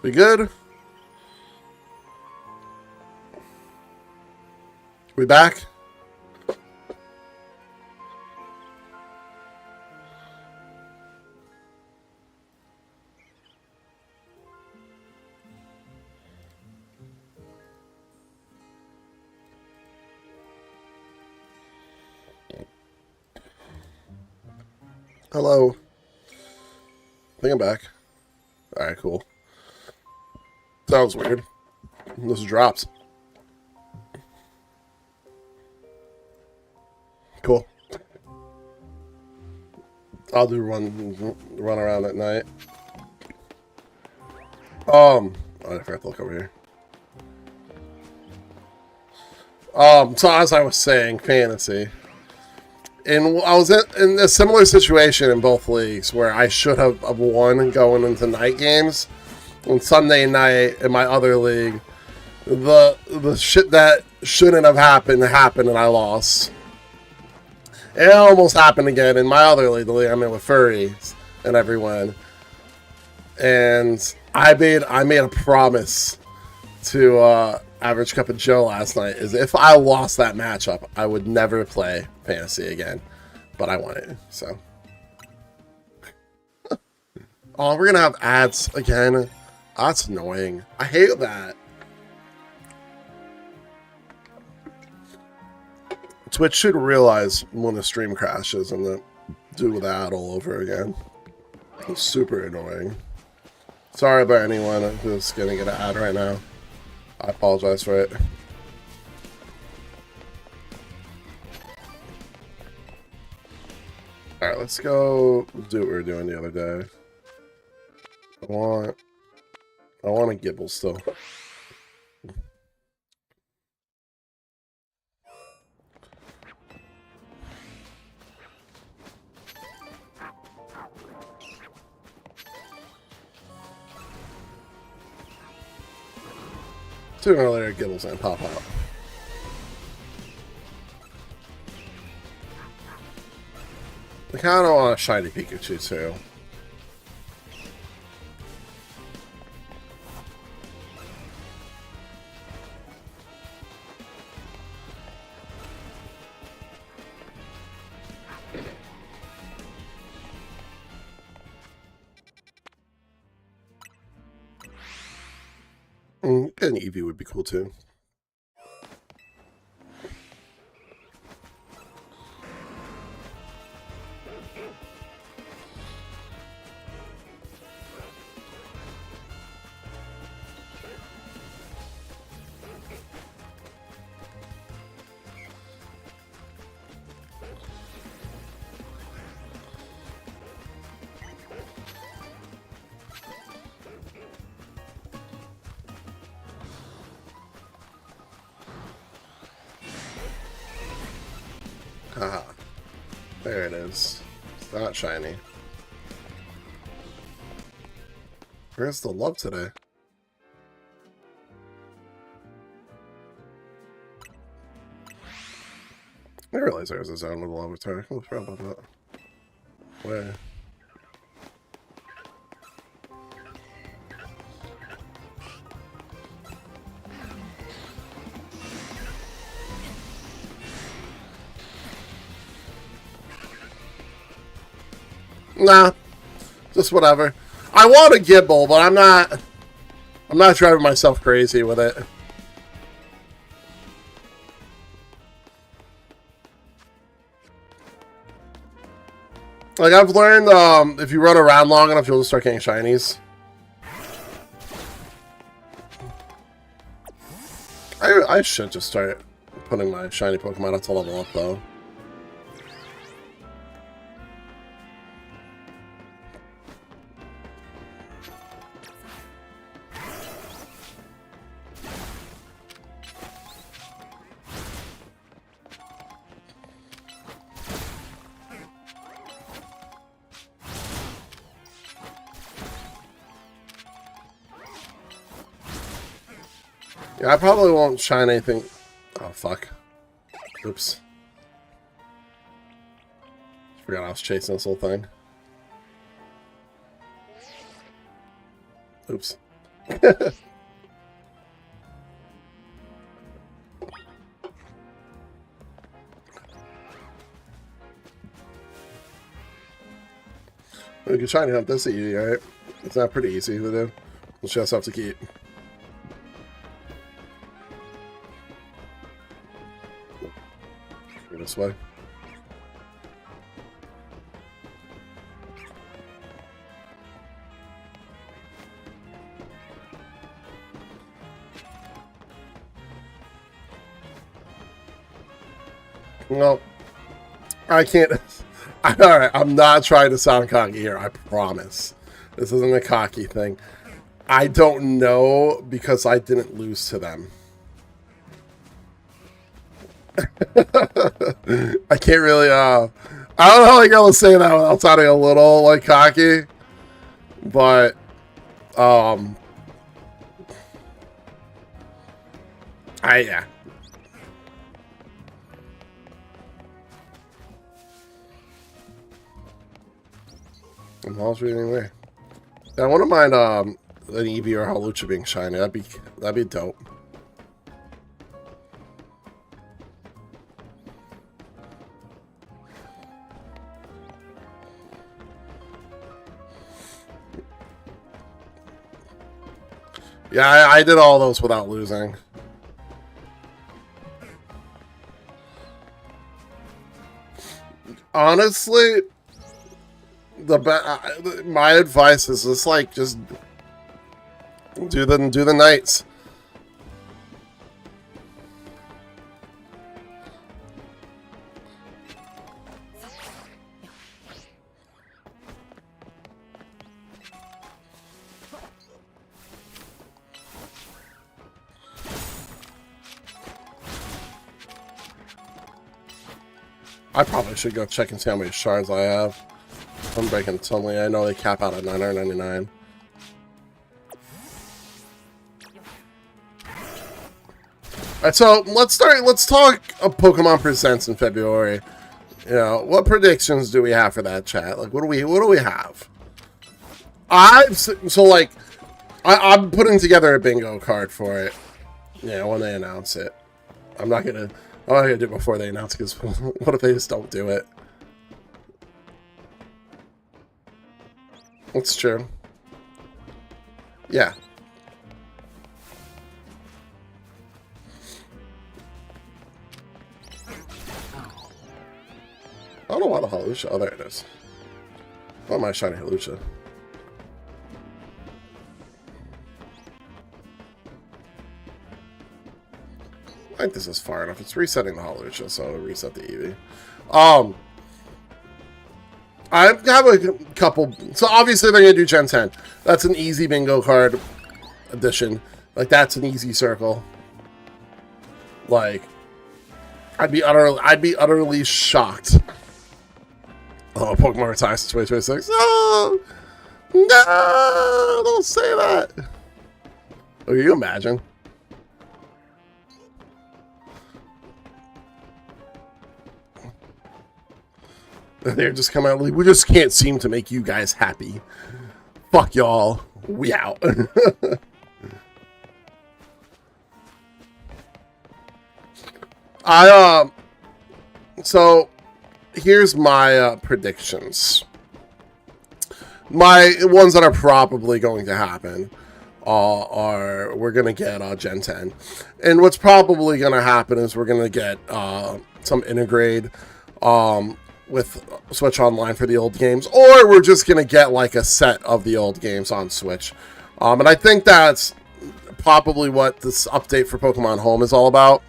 We good? We back? Hello. I think I'm back. Alright, cool. Sounds weird. This drops. Cool. I'll do run around at night. I forgot to look over here. So as I was saying, fantasy. And I was in a similar situation in both leagues where I should have won going into night games. On Sunday night in my other league, the shit that shouldn't have happened and I lost. It almost happened again in my other league, the league I'm in with furries and everyone. And I made a promise to Average Cup of Joe last night is if I lost that matchup, I would never play fantasy again. But I won it, so. Oh, we're gonna have ads again. That's annoying. I hate that. Twitch should realize when the stream crashes and then do that all over again. It's super annoying. Sorry about anyone who's gonna get an ad right now. I apologize for it. Alright, let's go do what we were doing the other day. I want a Gibble still. Sooner or later, Gibble's gonna pop out. I kind of want a shiny Pikachu too. An Eevee would be cool too. Haha. There it is. It's not shiny. Where's the love today? I realize there was a zone with a love attack. I forgot about that. Where? Nah, just whatever. I want a Gibble, but I'm not driving myself crazy with it. Like, I've learned, if you run around long enough, you'll just start getting shinies. I should just start putting my shiny Pokemon up to level up, though. Yeah, I probably won't shine anything. Oh, fuck. Oops. Forgot I was chasing this whole thing. Oops. We can try and hunt this easy, right? It's not pretty easy to do. We'll just have to keep. Go this way. Well, I can't. Alright, I'm not trying to sound cocky here, I promise. This isn't a cocky thing. I don't know because I didn't lose to them. I can't really, I don't know how I gotta say that without sounding a little, like, cocky. But, yeah. I'm also anyway. Yeah, I wouldn't mind an Eevee or Hawlucha being shiny. That'd be dope. Yeah, I did all those without losing. Honestly, my advice is just like just do the nights. I probably should go check and see how many shards I have. I'm breaking Tunley. I know they cap out at 999. Alright, so let's talk Pokemon Presents in February. You know, what predictions do we have for that, chat? Like, what do we have? I'm putting together a bingo card for it. Yeah, when they announce it. I'm not gonna do it before they announce it, because what if they just don't do it? That's true. Yeah. I don't know why the Hawlucha. Oh, there it is. Oh, my shiny Hawlucha. I think this is far enough. It's resetting the Hawlucha, so I'll reset the Eevee. I have a couple. So obviously they're gonna do Gen 10. That's an easy bingo card addition. Like, that's an easy circle. Like, I'd be utterly shocked. Oh, Pokemon retires in 2026. Oh, no, don't say that. Oh, can you imagine? They're just coming out like, we just can't seem to make you guys happy. Fuck y'all. We out. So here's my predictions. My ones that are probably going to happen are we're going to get Gen 10. And what's probably going to happen is we're going to get some Intergrade with Switch Online for the old games, or we're just going to get like a set of the old games on Switch. And I think that's probably what this update for Pokemon Home is all about.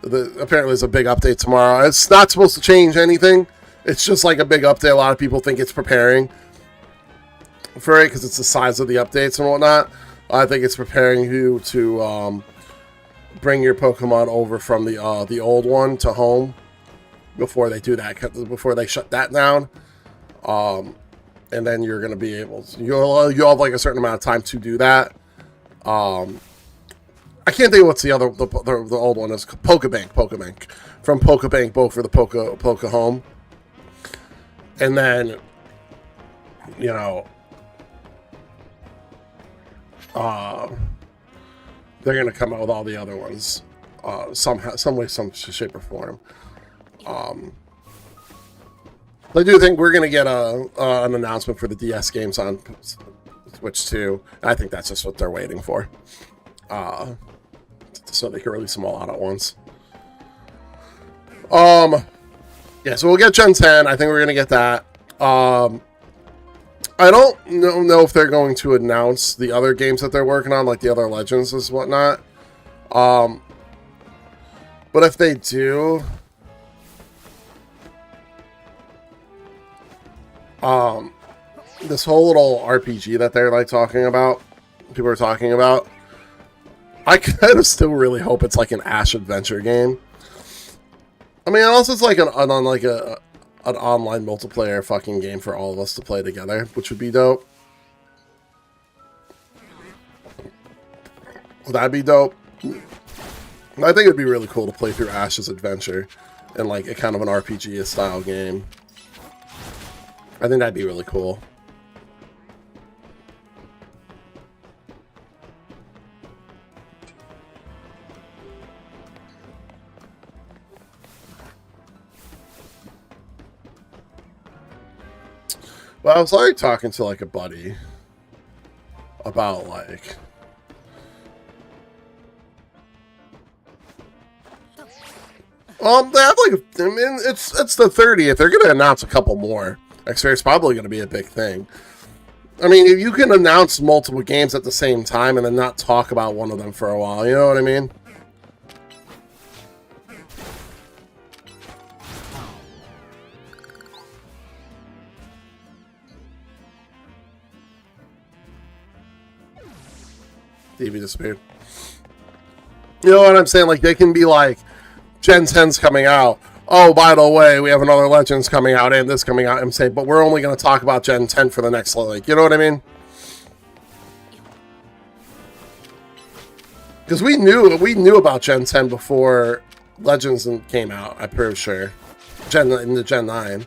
Apparently there's a big update tomorrow. It's not supposed to change anything. It's just like a big update. A lot of people think it's preparing for it because it's the size of the updates and whatnot. I think it's preparing you to bring your Pokemon over from the old one to Home before they do that, before they shut that down. And then you're going to be able to, you'll have like a certain amount of time to do that. I can't think of what's the old one is. Pokebank from Pokebank both for the Poke Home. And then, you know, uh, they're going to come out with all the other ones somehow, some way, some shape or form. I do think we're going to get an announcement for the DS games on Switch too. I think that's just what they're waiting for, so they can release them all out at once. Yeah, so we'll get Gen 10. I think we're going to get that. I don't know if they're going to announce the other games that they're working on, like the other Legends and whatnot. But if they do, this whole little RPG that they're like talking about, people are talking about, I kind of still really hope it's like an Ash adventure game. I mean, also it's like an online multiplayer fucking game for all of us to play together, which would be dope. That'd be dope. I think it'd be really cool to play through Ash's adventure in like a kind of an RPG style game. I think that'd be really cool. Well, I was already talking to like a buddy about like they have like, I mean, it's the 30th. They're gonna announce a couple more. It's probably gonna be a big thing. I mean, if you can announce multiple games at the same time and then not talk about one of them for a while, you know what I mean? DB disappeared. You know what I'm saying? Like, they can be like, Gen 10's coming out. Oh, by the way, we have another Legends coming out and this coming out. I'm saying, but we're only going to talk about Gen 10 for the next, like, you know what I mean? Because we knew about Gen 10 before Legends came out, I'm pretty sure. In the Gen 9.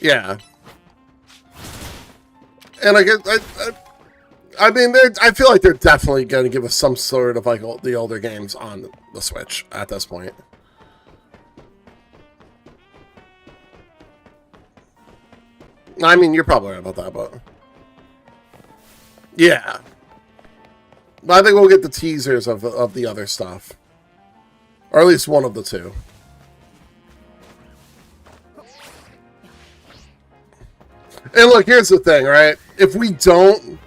Yeah. And I mean, I feel like they're definitely going to give us some sort of like the older games on the Switch at this point. I mean, you're probably right about that, but yeah. But I think we'll get the teasers of the other stuff, or at least one of the two. And look, here's the thing, right? If we don't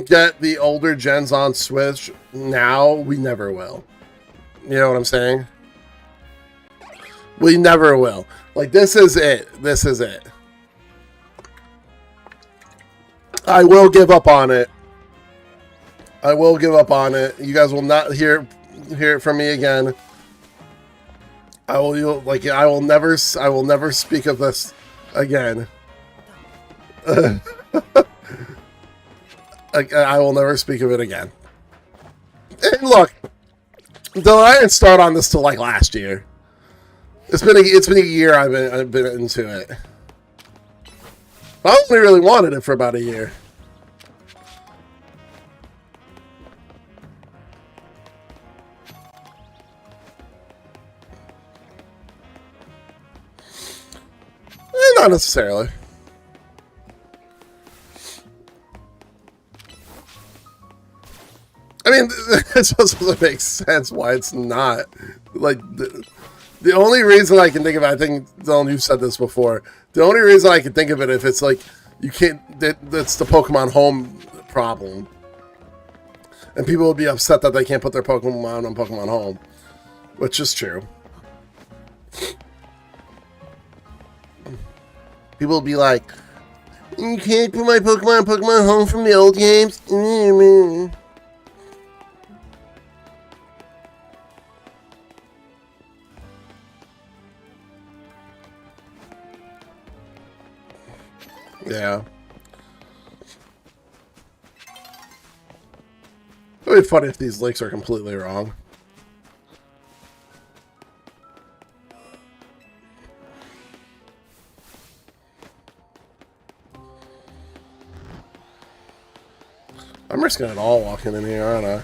get the older gens on Switch now, we never will. You know what I'm saying? We never will. Like, this is it. This is it. I will give up on it. I will give up on it. You guys will not hear it from me again. I will never speak of this again. I will never speak of it again. And look, I didn't start on this till like last year. It's been a year I've been into it. I only really wanted it for about a year. Not necessarily. I mean, it just doesn't make sense why it's not. Like, the only reason I can think of it, I think, Dylan, you've said this before, the only reason I can think of it, if it's like, you can't, that's the Pokemon Home problem. And people would be upset that they can't put their Pokemon on Pokemon Home. Which is true. People will be like, you can't put my Pokemon on Pokemon Home from the old games? Yeah. It would be funny if these links are completely wrong. I'm risking it all walking in here, aren't I?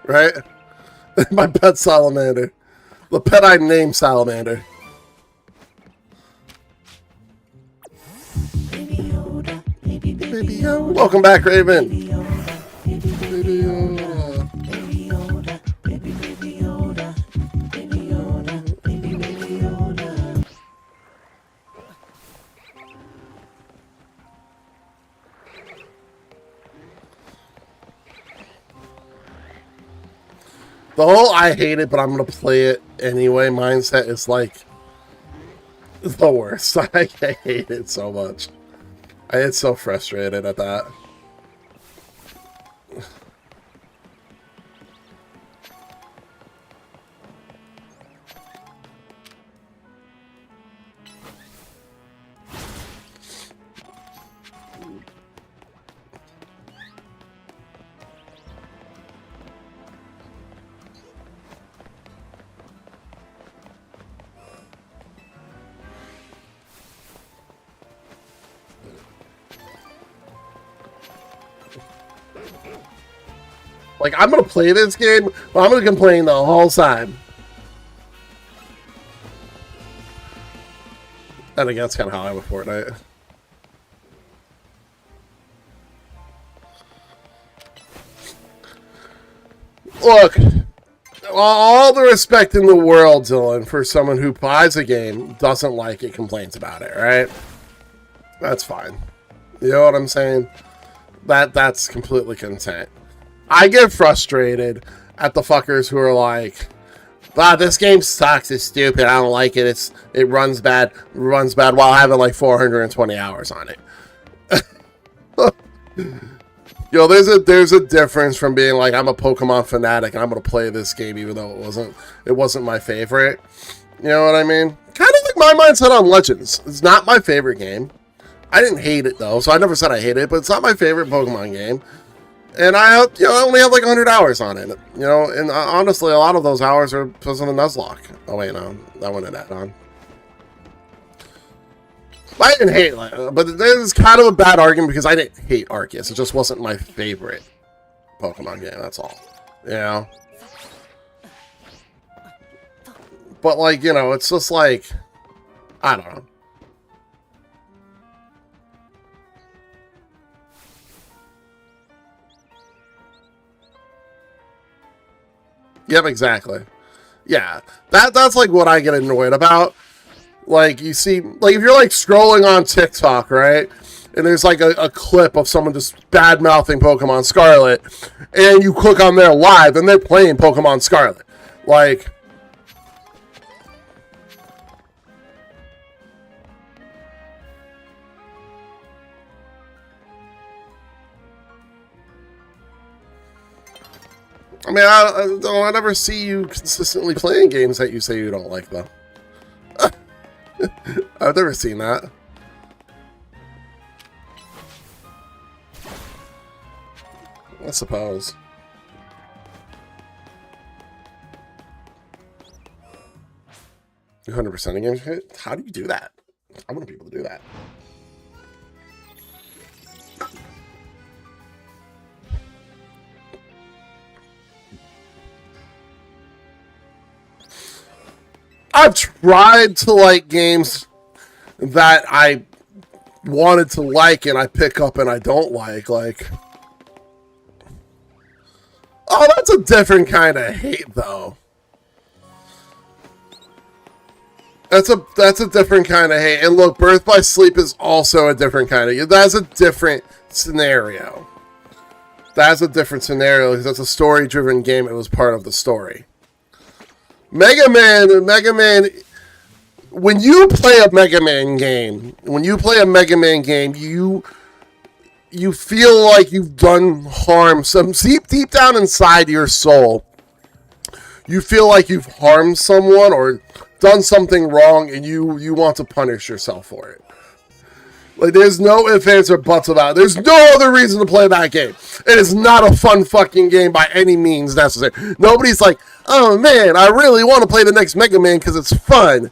Right? My pet salamander. The pet I named Salamander. Baby Yoda, baby Yoda. Welcome back, Raven. Baby Yoda, baby Yoda. Baby Yoda, baby Yoda. Baby Yoda, baby Yoda. The whole I hate it, but I'm going to play it anyway mindset is like the worst. I hate it so much. I get so frustrated at that. Like, I'm going to play this game, but I'm going to complain the whole time. And again, that's kind of how I am with Fortnite. Look, all the respect in the world, Dylan, for someone who buys a game, doesn't like it, complains about it, right? That's fine. You know what I'm saying? That's completely content. I get frustrated at the fuckers who are like, wow, this game sucks, it's stupid, I don't like it, it runs bad while having like 420 hours on it. Yo, there's a difference from being like, I'm a Pokemon fanatic and I'm gonna play this game even though it wasn't my favorite. You know what I mean? Kind of like my mindset on Legends. It's not my favorite game. I didn't hate it though, so I never said I hated it, but it's not my favorite Pokemon game. And I only have like 100 hours on it, and honestly, a lot of those hours are because of the Nuzlocke. Oh wait, no, that one didn't add on. I didn't hate it, but this is kind of a bad argument because I didn't hate Arceus. It just wasn't my favorite Pokemon game, that's all. But like, it's just like, I don't know. Yep, exactly. Yeah, that's like what I get annoyed about. Like, you see, like if you're like scrolling on TikTok, right? And there's like a clip of someone just bad-mouthing Pokemon Scarlet, and you click on their live, and they're playing Pokemon Scarlet. Like, I mean, I never see you consistently playing games that you say you don't like, though. I've never seen that. I suppose. You 100% in games? How do you do that? I want people to do that. I've tried to like games that I wanted to like and I pick up and I don't like. Like, oh, that's a different kind of hate, though. That's a different kind of hate. And look, Birth by Sleep is also a different kind of. That's a different scenario. That's a different scenario because that's a story-driven game. It was part of the story. Mega Man, when you play a Mega Man game, you feel like you've done harm. Some deep down inside your soul, you feel like you've harmed someone or done something wrong and you want to punish yourself for it. Like, there's no ifs, ands, or buts about it. There's no other reason to play that game. It is not a fun fucking game by any means necessary. Nobody's like, oh man, I really want to play the next Mega Man because it's fun.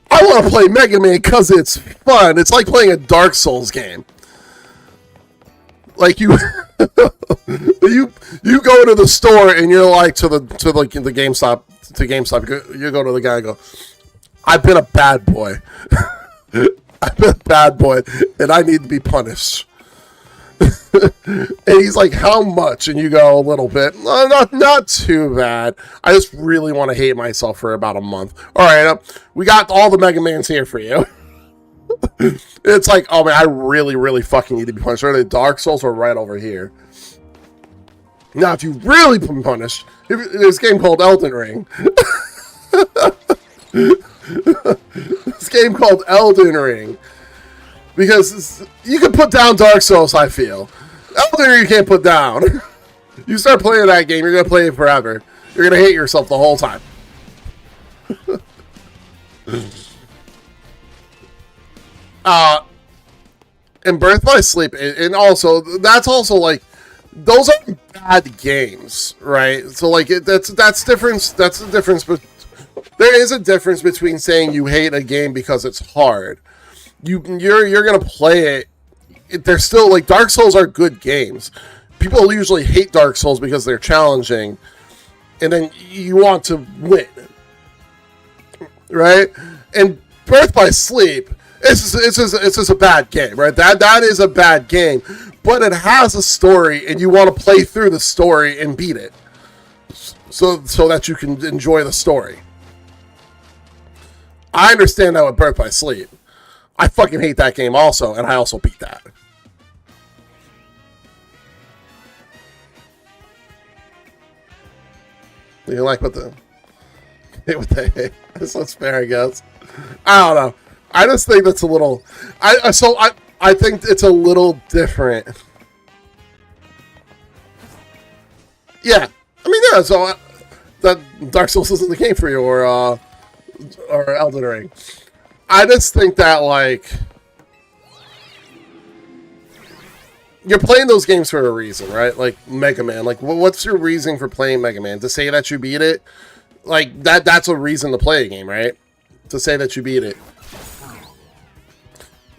I want to play Mega Man because it's fun. It's like playing a Dark Souls game. Like you go to the store and you're like to the GameStop you go to the guy and go, I've been a bad boy. I've been a bad boy and I need to be punished. And he's like, how much? And you go, a little bit. Not too bad. I just really want to hate myself for about a month. All right, we got all the Mega Mans here for you. It's like, oh man, I really, really fucking need to be punished. The Dark Souls are right over here. Now, if you really been punished, there's a game called Elden Ring. This game called Elden Ring. Because you can put down Dark Souls, I feel. Elden Ring you can't put down. You start playing that game, you're going to play it forever. You're going to hate yourself the whole time. And Birth by Sleep, and also, that's also like, those are bad games, right? So like, that's difference. That's the difference, but there is a difference between saying you hate a game because it's hard. You're gonna play it. They're still like, Dark Souls are good games. People usually hate Dark Souls because they're challenging, and then you want to win, right? And Birth by Sleep, it's just a bad game, right? That is a bad game, but it has a story, and you want to play through the story and beat it, so that you can enjoy the story. I understand that with Birth by Sleep. I fucking hate that game also, and I also beat that. You like what the that's fair, I guess. I don't know. I just think that's a little. I think it's a little different. Yeah, I mean, yeah. So that Dark Souls isn't the game for you, or Elden Ring. I just think that, like, you're playing those games for a reason, right? Like Mega Man. Like, what's your reason for playing Mega Man? To say that you beat it? Like, that's a reason to play a game, right? To say that you beat it.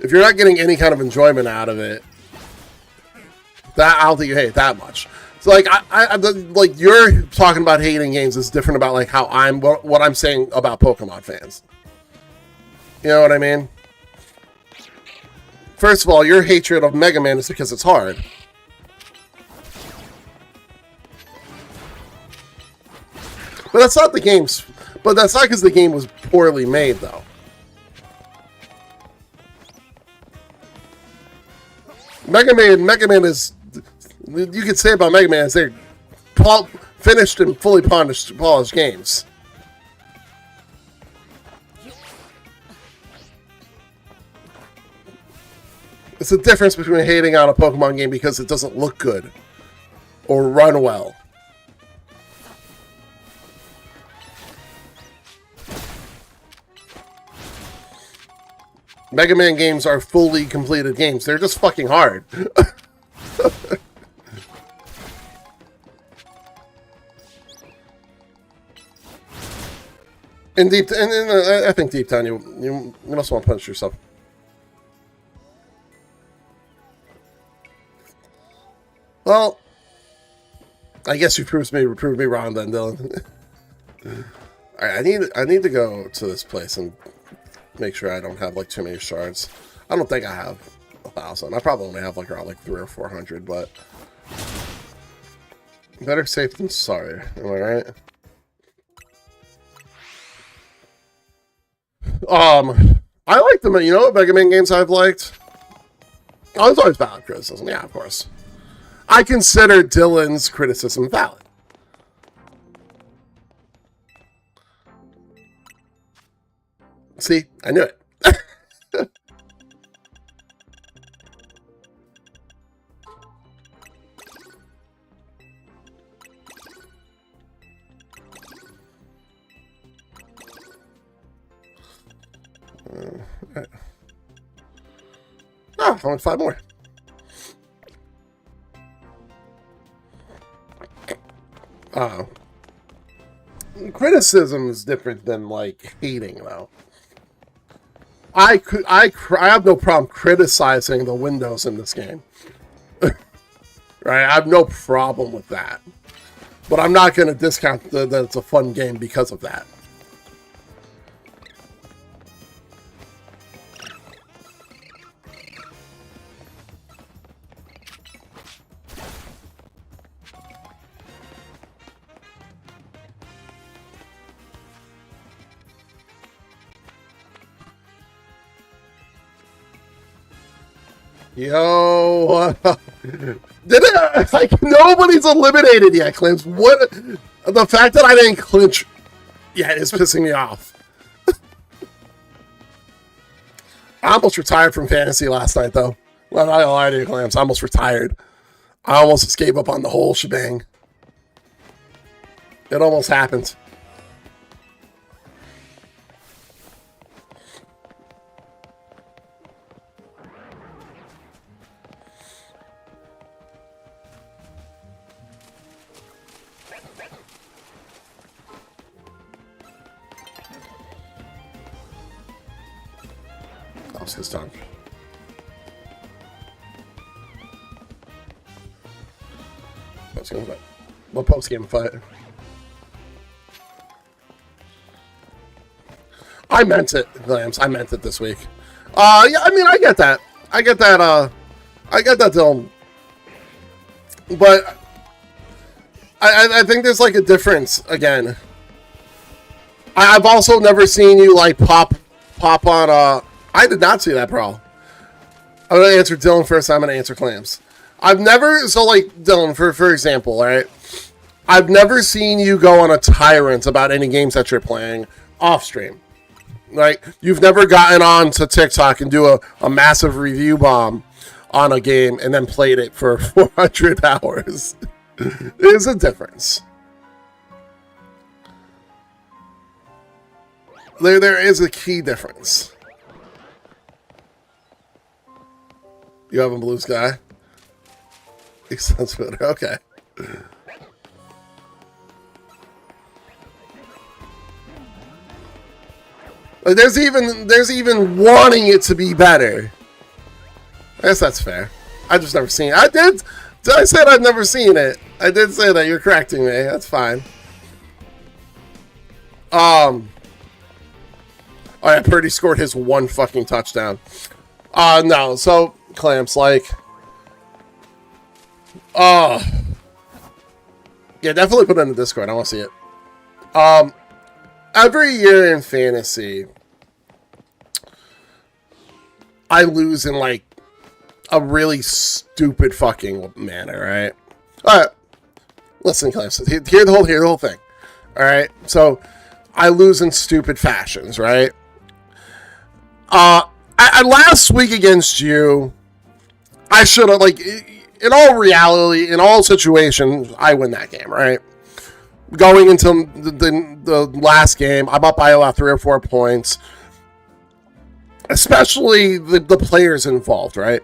If you're not getting any kind of enjoyment out of it, I don't think you hate it that much. So, like, like, you're talking about hating games is different about, like, how what I'm saying about Pokemon fans. You know what I mean? First of all, your hatred of Mega Man is because it's hard. But that's not the game's. But that's not because the game was poorly made, though. Mega Man is. You could say about Mega Man is they're finished and fully polished games. It's the difference between hating on a Pokemon game because it doesn't look good or run well. Mega Man games are fully completed games. They're just fucking hard. And I think deep down you must want to punish yourself. Well, I guess you proved me wrong then, Dylan. Alright, I need to go to this place and make sure I don't have like too many shards. I don't think I have 1,000. I probably only have like around like 300 or 400, but better safe than sorry. Am I right? I like them. You know what Mega Man games I've liked? Oh, there's always valid criticism. Yeah, of course. I consider Dylan's criticism valid. See, I knew it. Ah, I want 5 more. Criticism is different than like hating, though. I have no problem criticizing the windows in this game. Right? I have no problem with that. But I'm not going to discount that it's a fun game because of that. Yo, did it? Like nobody's eliminated yet, Clims. What? The fact that I didn't clinch yet is pissing me off. I almost retired from fantasy last night, though. Well, not gonna lie to you, Clims. I almost retired. I almost just gave up on the whole shebang. It almost happened. That was his time. Post-game fight. What post-game fight? I meant it, Lambs. I meant it this week. Yeah, I mean, I get that. I get that, Dylan. But I think there's, like, a difference, again. I've also never seen you, like, pop on, I did not see that, bro. I'm going to answer Dylan first. I'm going to answer Clams. I've never, so, like, Dylan, for example, right? I've never seen you go on a tyrant about any games that you're playing off stream. Right? You've never gotten on to TikTok and do a massive review bomb on a game and then played it for 400 hours. There's a difference. There is a key difference. You have a blue sky? Sounds better. Okay. Like there's even wanting it to be better. I guess that's fair. I just never seen it. I said I've never seen it. I did say that. You're correcting me. That's fine. Oh yeah, Purdy scored his one fucking touchdown. No. So Clamps, like, yeah, definitely put it in the Discord. I want to see it. Every year in fantasy, I lose in like a really stupid fucking manner, right? All right, listen, Clamps. Hear the whole thing. All right, so I lose in stupid fashions, right? I last week against you, I should have, like, in all reality, in all situations, I win that game, right? Going into the last game, I'm up by about 3 or 4 points. Especially the players involved, right?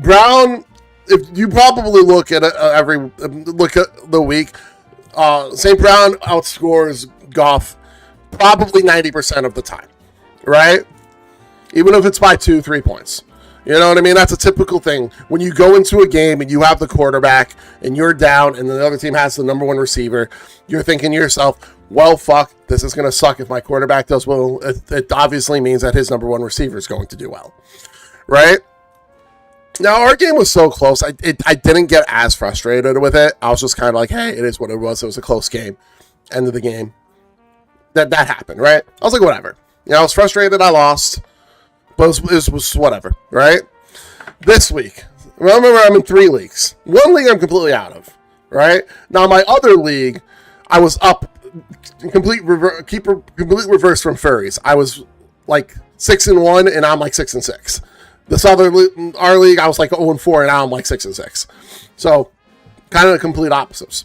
Brown, if you probably look at look at the week, St. Brown outscores Goff probably 90% of the time, right? Even if it's by 2-3 points. You know what I mean? That's a typical thing. When you go into a game and you have the quarterback and you're down and the other team has the number one receiver, you're thinking to yourself, well, fuck, this is going to suck if my quarterback does well. It obviously means that his number one receiver is going to do well. Right? Now, our game was so close, I didn't get as frustrated with it. I was just kind of like, hey, it is what it was. It was a close game. End of the game. That happened, right? I was like, whatever. You know, I was frustrated. I lost. But it was whatever, right? This week, remember I'm in 3 leagues. 1 league I'm completely out of, right? Now my other league, I was up complete reverse from Furries. I was like 6-1, and I'm like 6-6. This other our league, I was like 0-4, and now I'm like 6-6. So kind of the complete opposites.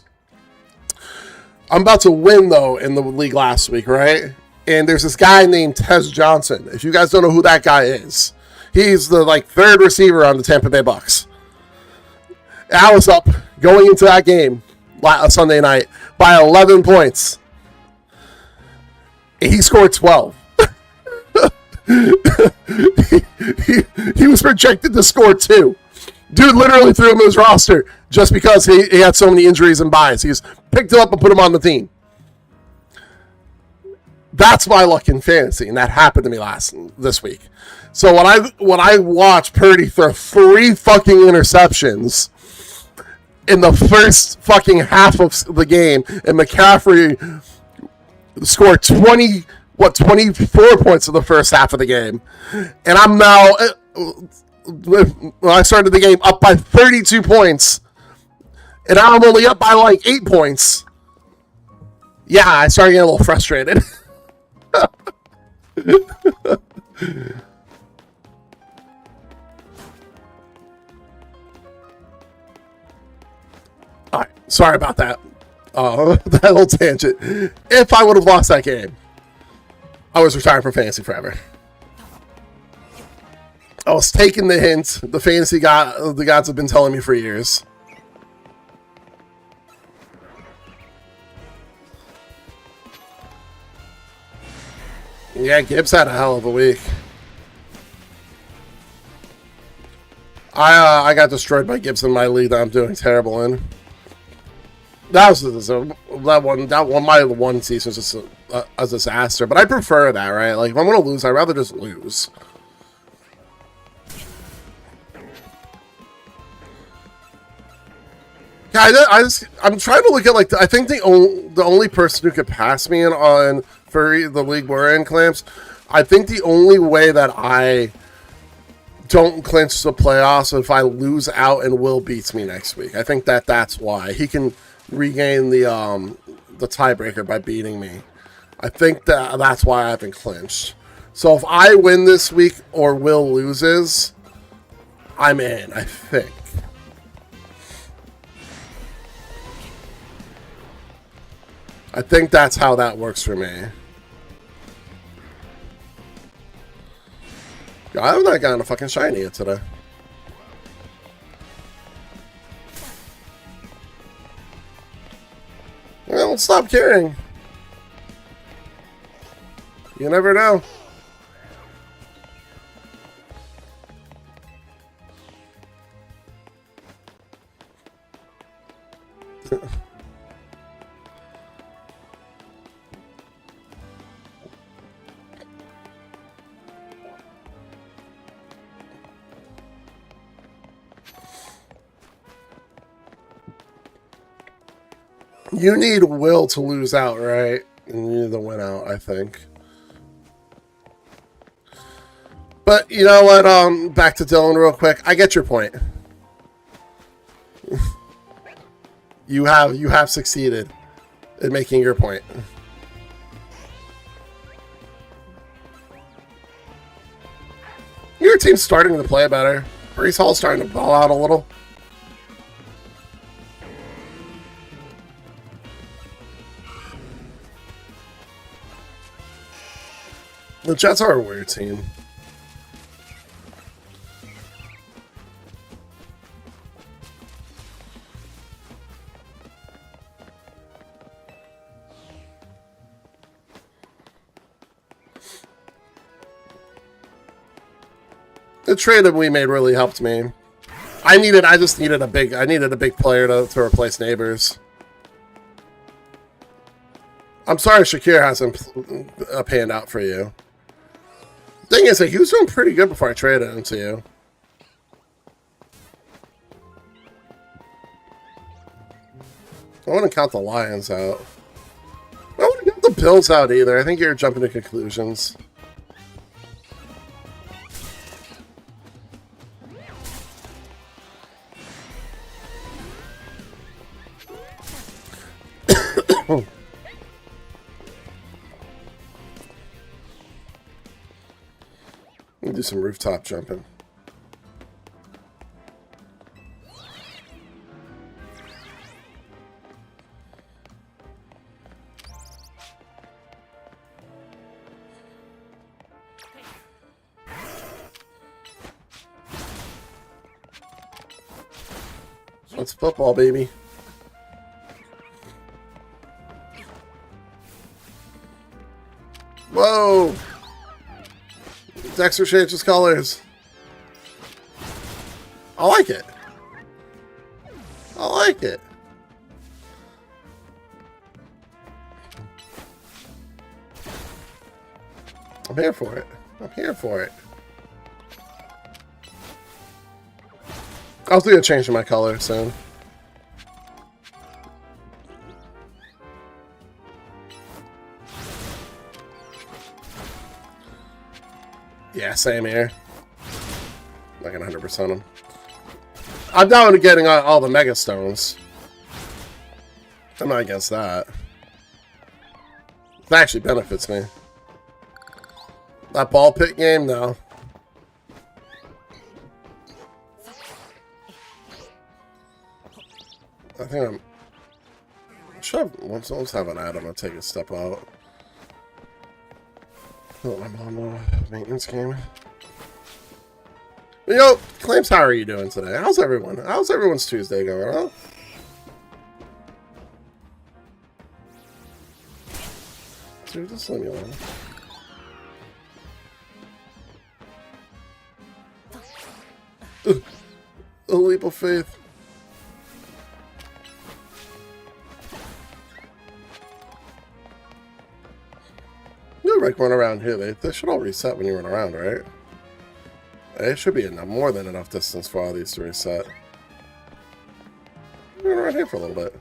I'm about to win though in the league last week, right? And there's this guy named Tez Johnson. If you guys don't know who that guy is, He's the like third receiver on the Tampa Bay Bucks. I was up going into that game Sunday night by 11 points. He scored 12. he was projected to score 2. Dude literally threw him in his roster just because he had so many injuries and buys. He's picked him up and put him on the team. That's my luck in fantasy, and that happened to me this week. So when I watched Purdy throw 3 fucking interceptions in the first fucking half of the game, and McCaffrey scored 24 points in the first half of the game, and I'm now, when I started the game, up by 32 points, and I'm only up by like 8 points. Yeah, I started getting a little frustrated. Alright, sorry about that. That little tangent. If I would have lost that game, I was retired from fantasy forever. I was taking the hint the fantasy the gods have been telling me for years. Yeah, Gibbs had a hell of a week. I got destroyed by Gibbs in my league that I'm doing terrible in. That one my one season was just a disaster, but I prefer that, right? Like if I'm gonna lose, I'd rather just lose. Yeah, I'm trying to look at like I think the only person who could pass me on for the league we're in, Clamps. I think the only way that I don't clinch the playoffs if I lose out and Will beats me next week. I think that's why he can regain the tiebreaker by beating me. I think that's why I haven't clinched. So if I win this week or Will loses, I'm in. I think. I think that's how that works for me. I have not gotten a fucking shiny yet today. Well, stop caring. You never know. You need Will to lose out, right? And you need to win out, I think. But you know what? Back to Dylan real quick. I get your point. You have succeeded in making your point. Your team's starting to play better. Breece Hall's starting to ball out a little. The Jets are a weird team. The trade that we made really helped me. I just needed a big player to replace Neighbors. I'm sorry Shakir hasn't panned out for you. Thing is, he was doing pretty good before I traded him to you. I wouldn't count the Lions out. I wouldn't count the Bills out either. I think you're jumping to conclusions. Let me do some rooftop jumping. That's football, baby. Whoa! Dexter changes colors. I like it. I like it. I'm here for it. I'm here for it. I was gonna change my color soon. Yeah, same here. Like 100% them. I'm down to getting all the Mega Stones. I'm not against that. It actually benefits me. That ball pit game, no. I think I'm... Should have... Let's have an item. I'll take a step out. Oh, I'm on the maintenance game. Yo, Claims, how are you doing today? How's everyone? How's everyone's Tuesday going, huh? Dude, just leave me alone. A leap of faith. You like run around here. They should all reset when you run around, right? It should be enough, more than enough distance for all these to reset. Run around here for a little bit.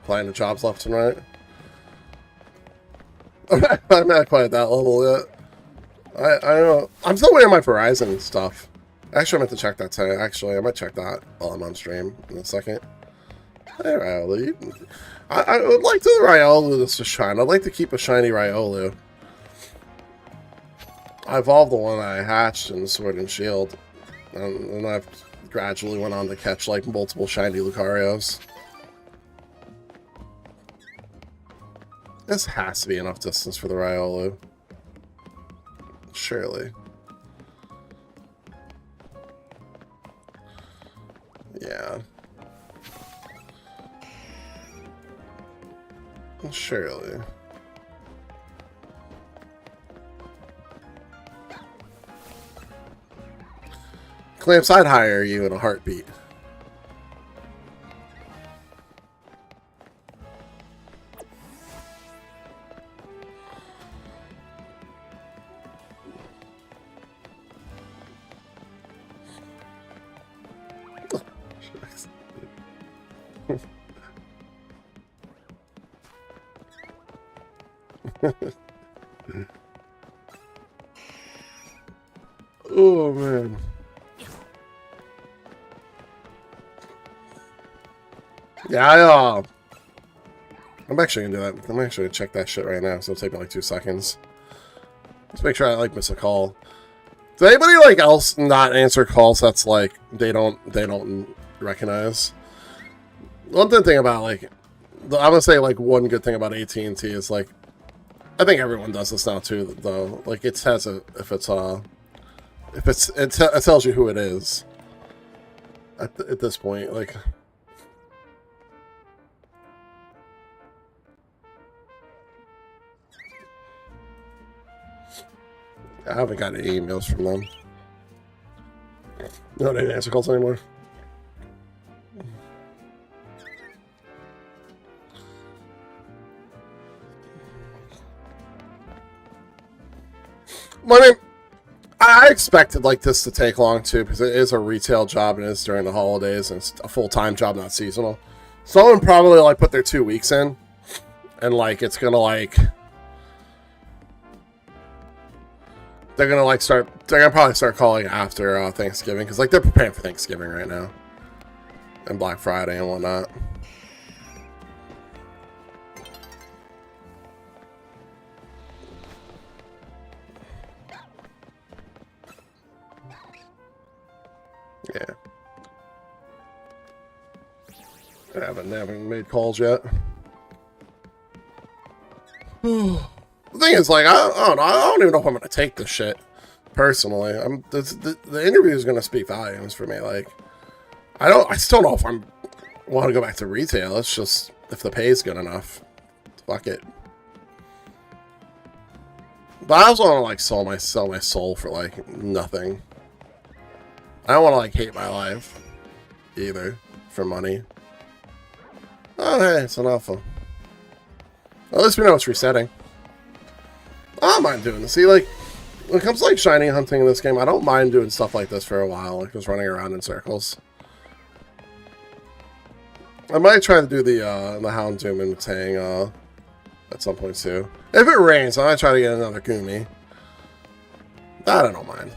Playing the jobs left and right. I'm not quite at that level yet. I don't know. I'm still waiting on my Verizon stuff. Actually, I meant to check that today. Actually, I might check that while I'm on stream in a second. Hey, Riolu. I would like the Riolu to shine. I'd like to keep a shiny Riolu. I evolved the one I hatched in Sword and Shield. And I've gradually went on to catch like multiple shiny Lucarios. This has to be enough distance for the Riolu. Surely. Yeah. Surely. Clamps, I'd hire you in a heartbeat. Oh man. Yeah, I'm actually gonna do that. I'm actually gonna check that shit right now, so it'll take me like 2 seconds. Let's make sure I like miss a call. Does anybody like else not answer calls that's like they don't recognize? One thing about like I'm gonna say like one good thing about AT&T is like I think everyone does this now too though. Like it has a it tells you who it is at this point. Like I haven't got any emails from them. No, they didn't answer calls anymore. Well, I mean, I expected like this to take long too, because it is a retail job and it's during the holidays and it's a full-time job, not seasonal. Someone probably like put their 2 weeks in, and like it's gonna like they're gonna probably start calling after Thanksgiving, because like they're preparing for Thanksgiving right now and Black Friday and whatnot. Yeah. I haven't made calls yet. The thing is, like, I don't know. I don't even know if I'm gonna take this shit. Personally, the interview is going to speak volumes for me. Like, I still don't know if I'm want to go back to retail. It's just if the pay is good enough, fuck it. But I also want to like sell my soul for like nothing. I don't want to like hate my life either for money. Oh hey, it's enough. At least we know it's resetting. I don't mind doing this. See, like when it comes to like shiny hunting in this game, I don't mind doing stuff like this for a while, like just running around in circles. I might try to do the Houndoom and Tang at some point too. If it rains, I might try to get another Goomy. That I don't mind.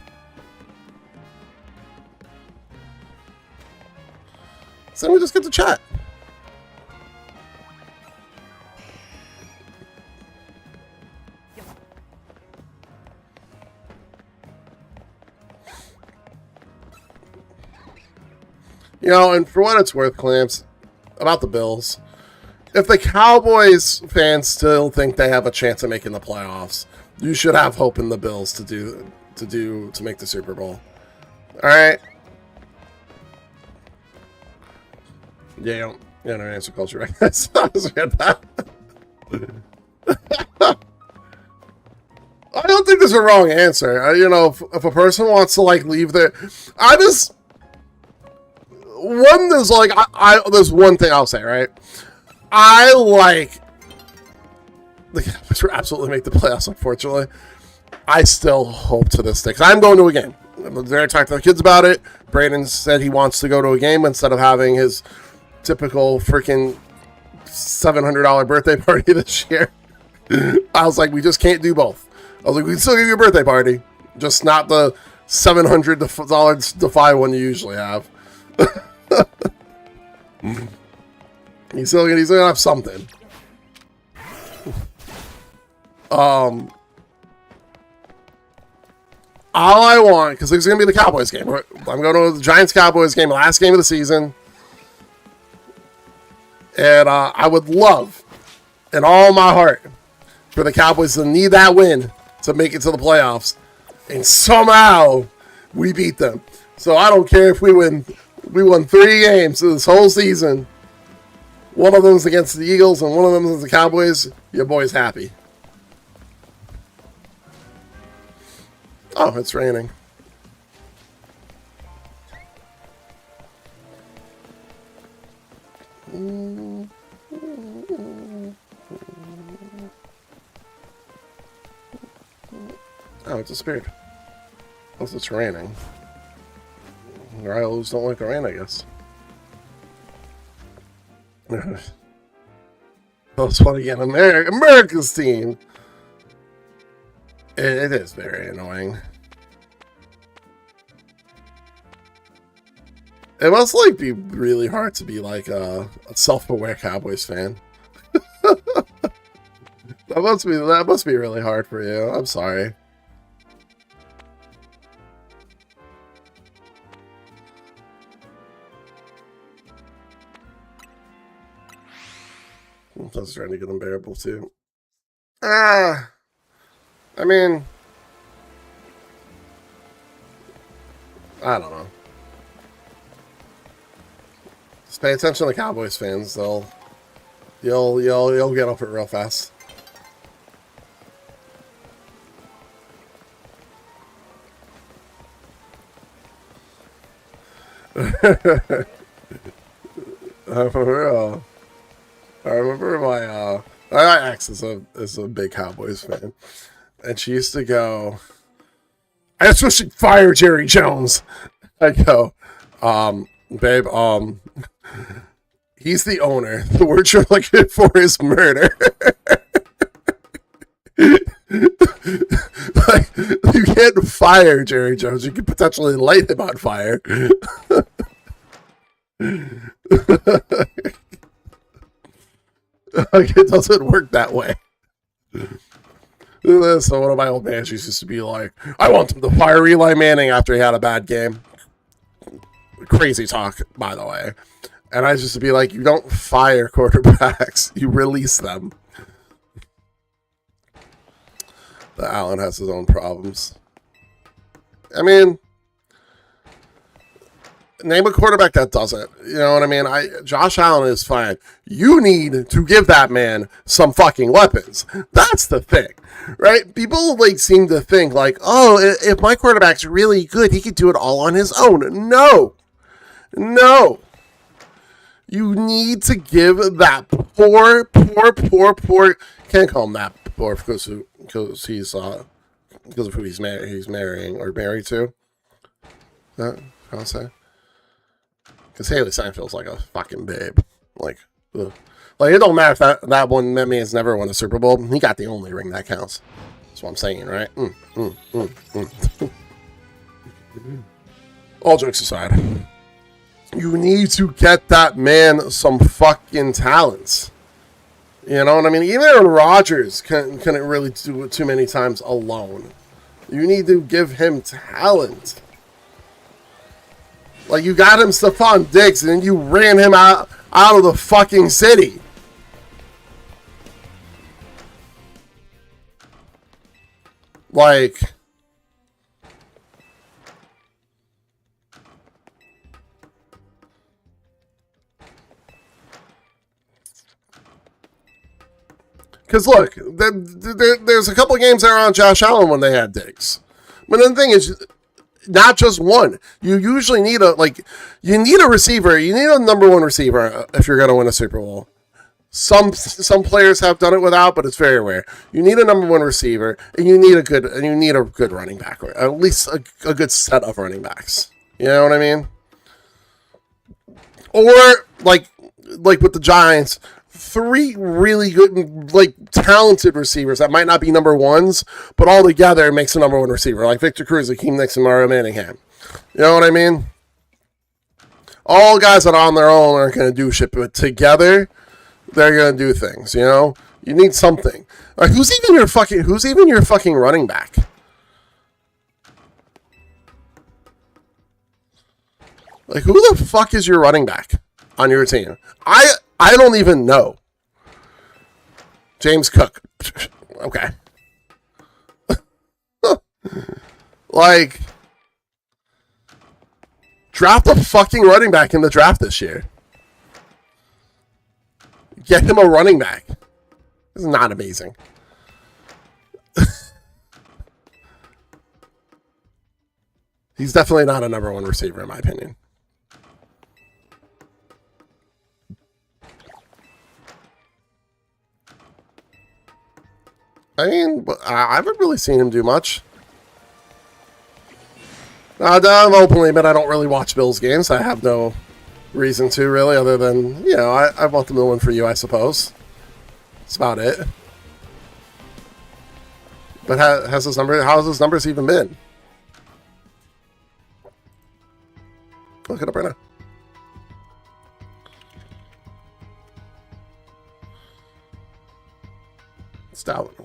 So then we just get to chat. You know, and for what it's worth, Clamps, about the Bills, if the Cowboys fans still think they have a chance of making the playoffs, you should have hope in the Bills to make the Super Bowl. All right. Yeah, you don't answer culture, right? I just read that. I don't think there's a wrong answer. You know, if a person wants to like leave their, there's one thing I'll say, right? I like the Cowboys will absolutely make the playoffs, unfortunately. I still hope to this day, because I'm going to a game. I'm there to talk to the kids about it. Brandon said he wants to go to a game instead of having his typical freaking $700 birthday party this year. I was like, we just can't do both. I was like, we can still give you a birthday party, just not the $700 Defy one you usually have. He's still gonna have something. All I want, because it's gonna be the Cowboys game. I'm going to the Giants-Cowboys game, last game of the season. And I would love, in all my heart, for the Cowboys to need that win to make it to the playoffs. And somehow, we beat them. So I don't care if we win. We won 3 games this whole season. One of them's against the Eagles, and one of them is the Cowboys. Your boy's happy. Oh, it's raining. Oh, it disappeared. Unless it's raining. Riles don't like the rain, I guess. That's funny again. America's team. It is very annoying. It must like be really hard to be like a self-aware Cowboys fan. that must be really hard for you. I'm sorry. I was trying to get unbearable too. I mean, I don't know. Just pay attention to the Cowboys fans. You'll get up it real fast. I remember my ex is a big Cowboys fan, and she used to go, "I just wish you'd fire Jerry Jones." I go, babe, he's the owner. The word you're looking for is murder. Like, you can't fire Jerry Jones. You could potentially light him on fire. Like, it doesn't work that way. So one of my old managers used to be like, I want him to fire Eli Manning after he had a bad game. Crazy talk, by the way. And I used to be like, you don't fire quarterbacks, you release them. But Allen has his own problems. I mean, name a quarterback that doesn't. You know what I mean? Josh Allen is fine. You need to give that man some fucking weapons. That's the thing, right? People like seem to think like, oh, if my quarterback's really good, he could do it all on his own. No. You need to give that poor. Can't call him that poor because he's because of who he's marrying or married to. I'll say. Because Haley Steinfeld's like a fucking babe. Like, ugh. Like it don't matter if that one man's never won a Super Bowl. He got the only ring that counts. That's what I'm saying, right? All jokes aside, you need to get that man some fucking talents. You know what I mean? Even Aaron Rodgers couldn't really do it too many times alone. You need to give him talent. Like, you got him Stephon Diggs, and then you ran him out of the fucking city. Like, because look, there's a couple of games there on Josh Allen when they had Diggs. But the thing is, not just one. You usually need a receiver. You need a number one receiver if you're going to win a Super Bowl. Some players have done it without, but it's very rare. You need a number one receiver, and you need a good running back, or at least a good set of running backs. You know what I mean? Or like with the Giants, 3 really good, like talented receivers that might not be number ones, but all together makes a number one receiver, like Victor Cruz, Akeem Nicks, and Mario Manningham. You know what I mean? All guys that on their own aren't going to do shit, but together they're going to do things. You know, you need something. Like, who's even your fucking running back? Like, who the fuck is your running back on your team? I don't even know. James Cook. Okay. Like, draft a fucking running back in the draft this year. Get him a running back. This is not amazing. He's definitely not a number one receiver, in my opinion. I mean, I haven't really seen him do much. I'll openly admit I don't really watch Bills games. I have no reason to, really, other than, you know, I want them to win for you, I suppose. That's about it. But how has his numbers even been? Look it up right now. Stout.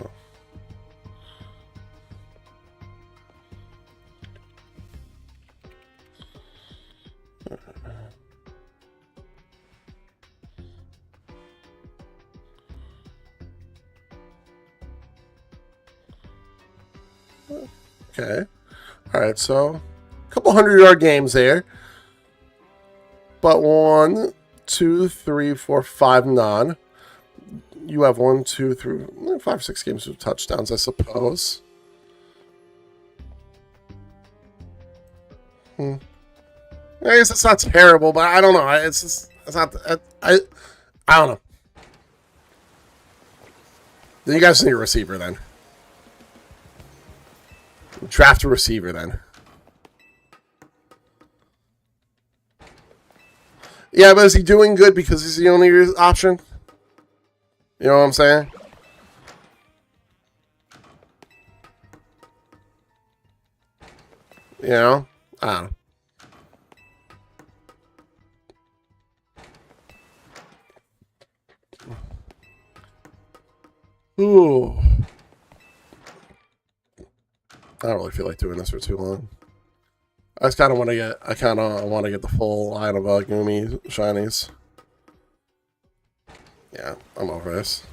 Okay. All right, so a couple 100-yard games there. But 1, 2, 3, 4, 5 none. You have 1, 2, 3, 5, 6 games with touchdowns, I suppose. I guess it's not terrible, but I don't know. It's not. I don't know. Then you guys need a receiver then. Draft a receiver then. Yeah, but is he doing good because he's the only option? You know what I'm saying? You know? I don't know. Ooh. I don't really feel like doing this for too long. I just kind of want to get the full line of Gumi shinies. Yeah, I'm over this.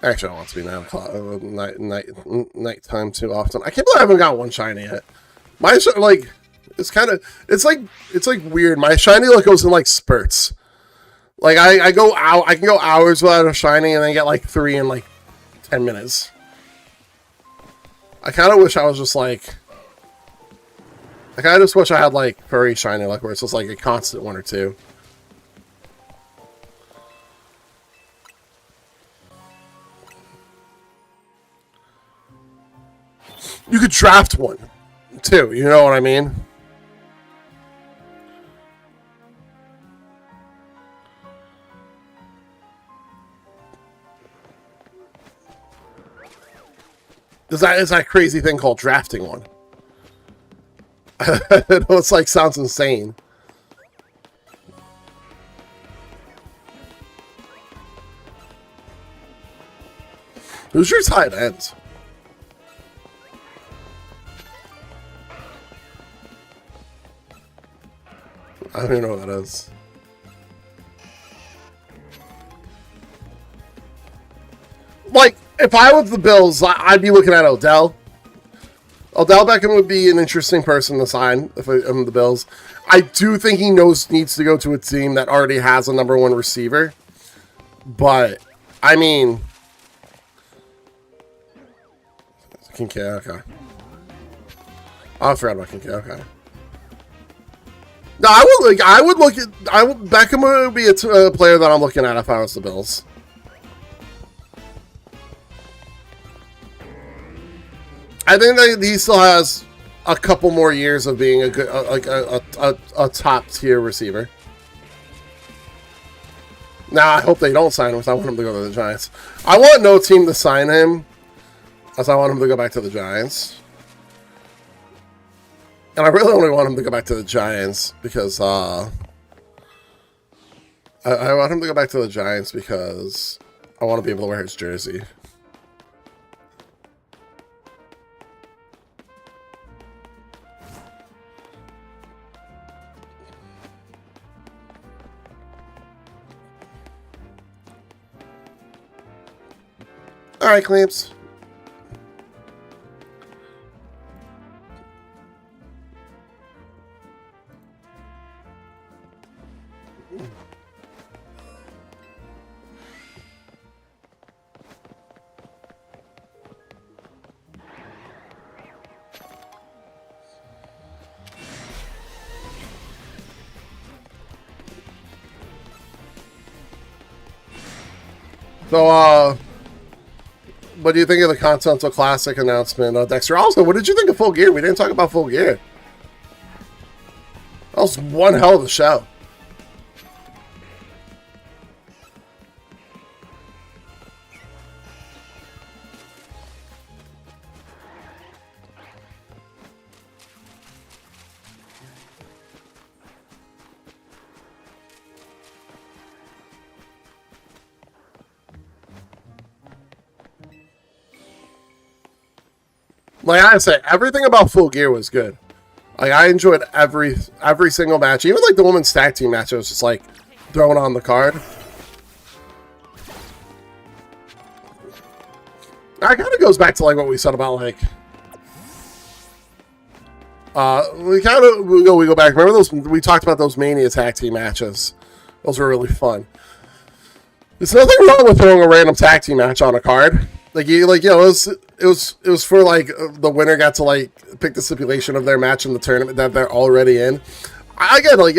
Actually, I don't want to be 9 o'clock nighttime too often. I can't believe I haven't got one shiny yet. My like, it's like weird. My shiny luck goes in like spurts. Like I can go hours without a shiny and then get like 3 in like 10 minutes. I kind of wish I was just like. I kind of just wish I had like furry shiny luck where it's just like a constant 1 or 2. You could draft one, too. You know what I mean? Is that crazy thing called drafting one? I know it's like sounds insane. Who's your tight ends? I don't even know what that is. Like, if I was the Bills, I'd be looking at Odell. Odell Beckham would be an interesting person to sign if I'm the Bills. I do think he needs to go to a team that already has a number 1 receiver. But, I mean... Kincaid, okay. I forgot about Kincaid, okay. No, Beckham would be a player that I'm looking at if I was the Bills. I think that he still has a couple more years of being a good, a top tier receiver. Now, I hope they don't sign him because I want him to go to the Giants. I want no team to sign him, as I want him to go back to the Giants. And I really only want him to go back to the Giants because I want him to go back to the Giants because I want to be able to wear his jersey. All right, Clamps. So, what do you think of the Continental Classic announcement, Dexter? Also, what did you think of Full Gear? We didn't talk about Full Gear. That was one hell of a show. Like I said, everything about Full Gear was good. Like I enjoyed every single match, even like the women's tag team match. It was just like throwing on the card. That kind of goes back to like what we said about like. We go back. Remember those? We talked about those Mania tag team matches. Those were really fun. There's nothing wrong with throwing a random tag team match on a card. It was for like the winner got to like pick the stipulation of their match in the tournament that they're already in. I get like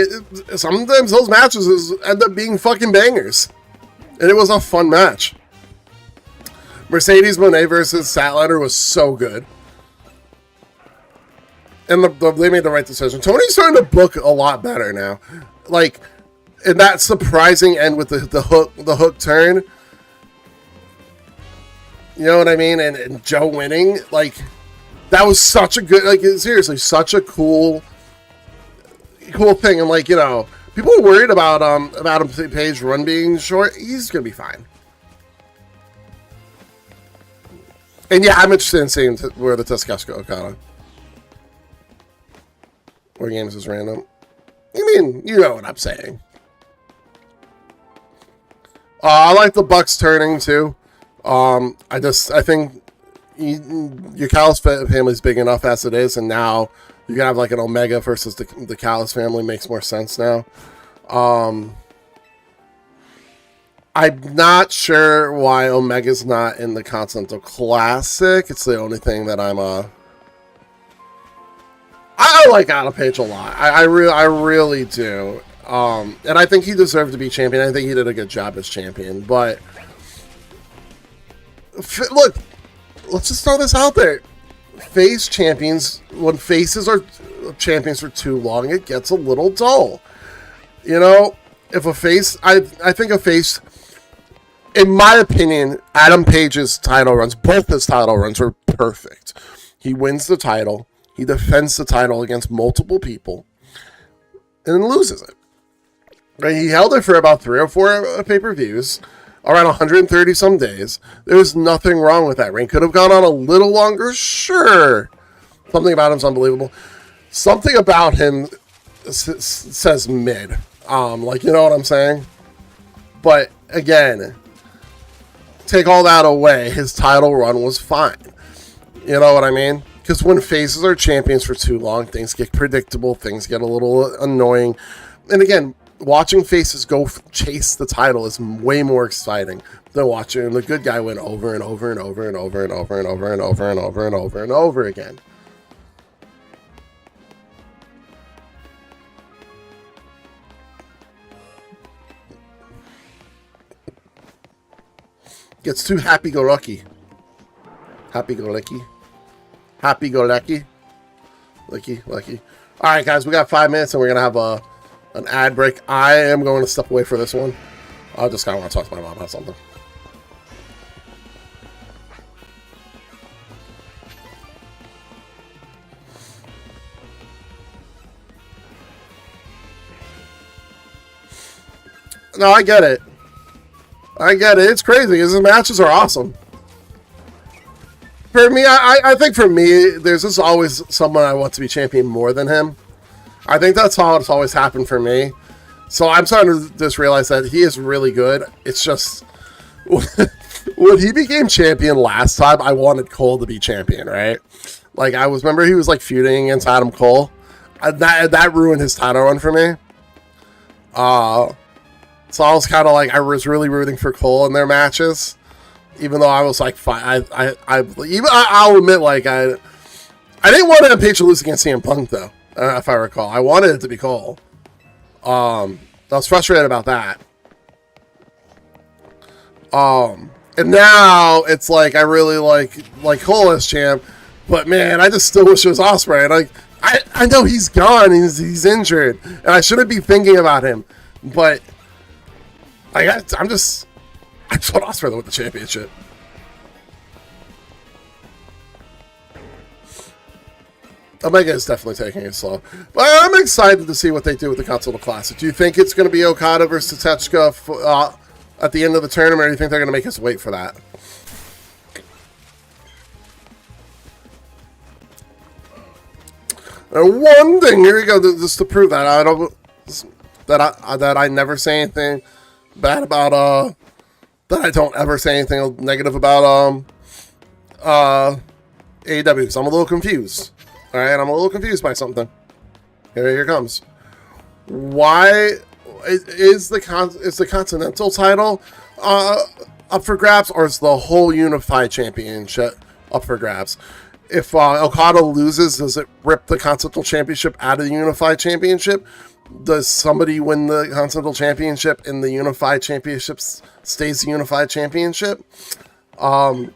sometimes those matches end up being fucking bangers, and it was a fun match. Mercedes Moné versus Statlander was so good, and they made the right decision. Tony's starting to book a lot better now, like in that surprising end with the hook turn. You know what I mean? And Joe winning, like, that was such a good, like, seriously, such a cool thing. And, like, you know, people were worried about Adam Page's run being short. He's going to be fine. And, yeah, I'm interested in seeing where the Tuskasco Okada. Or games is random. I mean, you know what I'm saying. I like the Bucks turning, too. I think your Callis family is big enough as it is, and now you can have like an Omega versus the Callis family makes more sense now. I'm not sure why Omega's not in the Continental Classic. It's the only thing that I like Adam Page a lot. I really do. And I think he deserved to be champion. I think he did a good job as champion. But look, let's just throw this out there. Face champions, when faces are champions for too long, it gets a little dull. You know, if a face, I think a face, in my opinion, Adam Page's title runs, both his title runs were perfect. He wins the title, he defends the title against multiple people, and then loses it. Right? He held it for about 3 or 4 pay-per-views, around 130 some days. There's nothing wrong with that. Reign could have gone on a little longer, sure. Something about him's unbelievable. Something about him says mid. Like, you know what I'm saying? But again, take all that away, his title run was fine. You know what I mean? Because when faces are champions for too long, things get predictable, things get a little annoying. And again, watching faces go chase the title is way more exciting than watching the good guy win over and over and over and over and over and over and over and over and over and over again. Gets too happy-go-lucky. Happy-go-lucky. Happy-go-lucky. Lucky. All right, guys, we got 5 minutes, and we're going to have an ad break. I am going to step away for this one. I just kind of want to talk to my mom about something. No, I get it. It's crazy. His matches are awesome. For me, I think for me, there's just always someone I want to be champion more than him. I think that's how it's always happened for me. So I'm starting to just realize that he is really good. It's just, when he became champion last time, I wanted Cole to be champion, right? Like, remember he was like feuding against Adam Cole? That ruined his title run for me. So I was kind of like, I was really rooting for Cole in their matches, even though I was like, fine. I'll admit, like, I didn't want to have Page lose against CM Punk though, if I recall. I wanted it to be Cole. I was frustrated about that. And now it's like I really like Cole as champ, but man, I just still wish it was Ospreay. And I know he's gone, he's injured, and I shouldn't be thinking about him, but. I just want Ospreay to win the championship. Omega is definitely taking it slow. But I'm excited to see what they do with the Continental Classic. Do you think it's going to be Okada versus Tetsuka at the end of the tournament, or do you think they're going to make us wait for that? And one thing, here we go, just to prove that I never say anything bad about that I don't ever say anything negative about AEW, because I'm a little confused. Alright, I'm a little confused by something. Here it comes. Why is the Continental title up for grabs, or is the whole Unified Championship up for grabs? If Okada loses, does it rip the Continental Championship out of the Unified Championship? Does somebody win the Continental Championship and the Unified Championship stays the Unified Championship? Or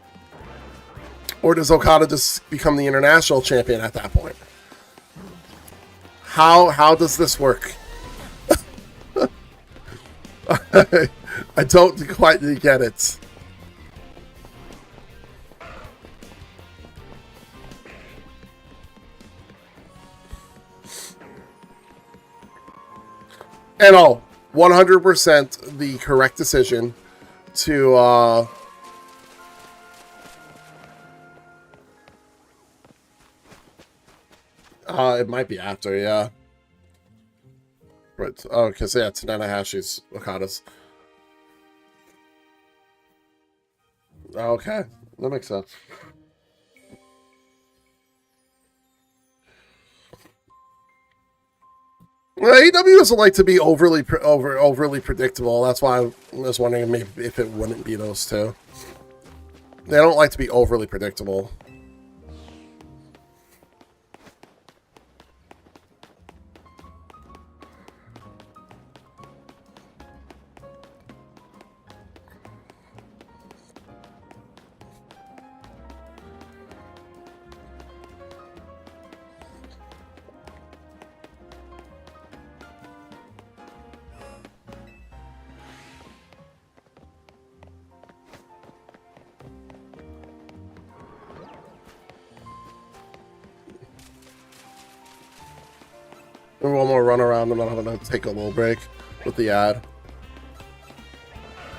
does Okada just become the International Champion at that point? How does this work? I don't quite get it. And 100% the correct decision to it might be after, yeah. But because Tanahashi's Okada's. Okay, that makes sense. Well, AEW doesn't like to be overly predictable. That's why I was wondering maybe if it wouldn't be those two. They don't like to be overly predictable. Maybe one more run around and then I'm going to take a little break with the ad.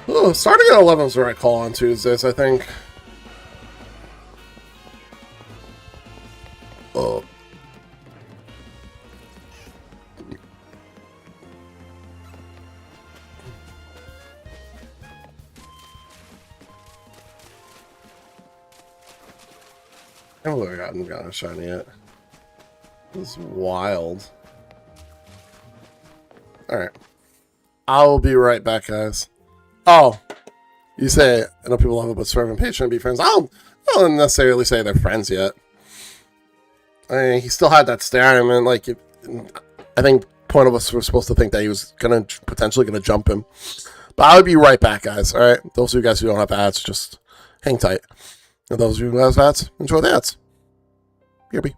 Ooh, starting at 11 is the right call on Tuesdays, I think. Oh. I haven't really gotten a shiny yet. This is wild. Alright. I'll be right back, guys. Oh, you say, I know people love it, but Swerve and Patient be friends. I don't necessarily say they're friends yet. I mean, he still had that stare at him, and like, I think point of us were supposed to think that he was potentially gonna jump him. But I would be right back, guys. All right, those of you guys who don't have ads, just hang tight. And those of you who have ads, enjoy the ads. BRB.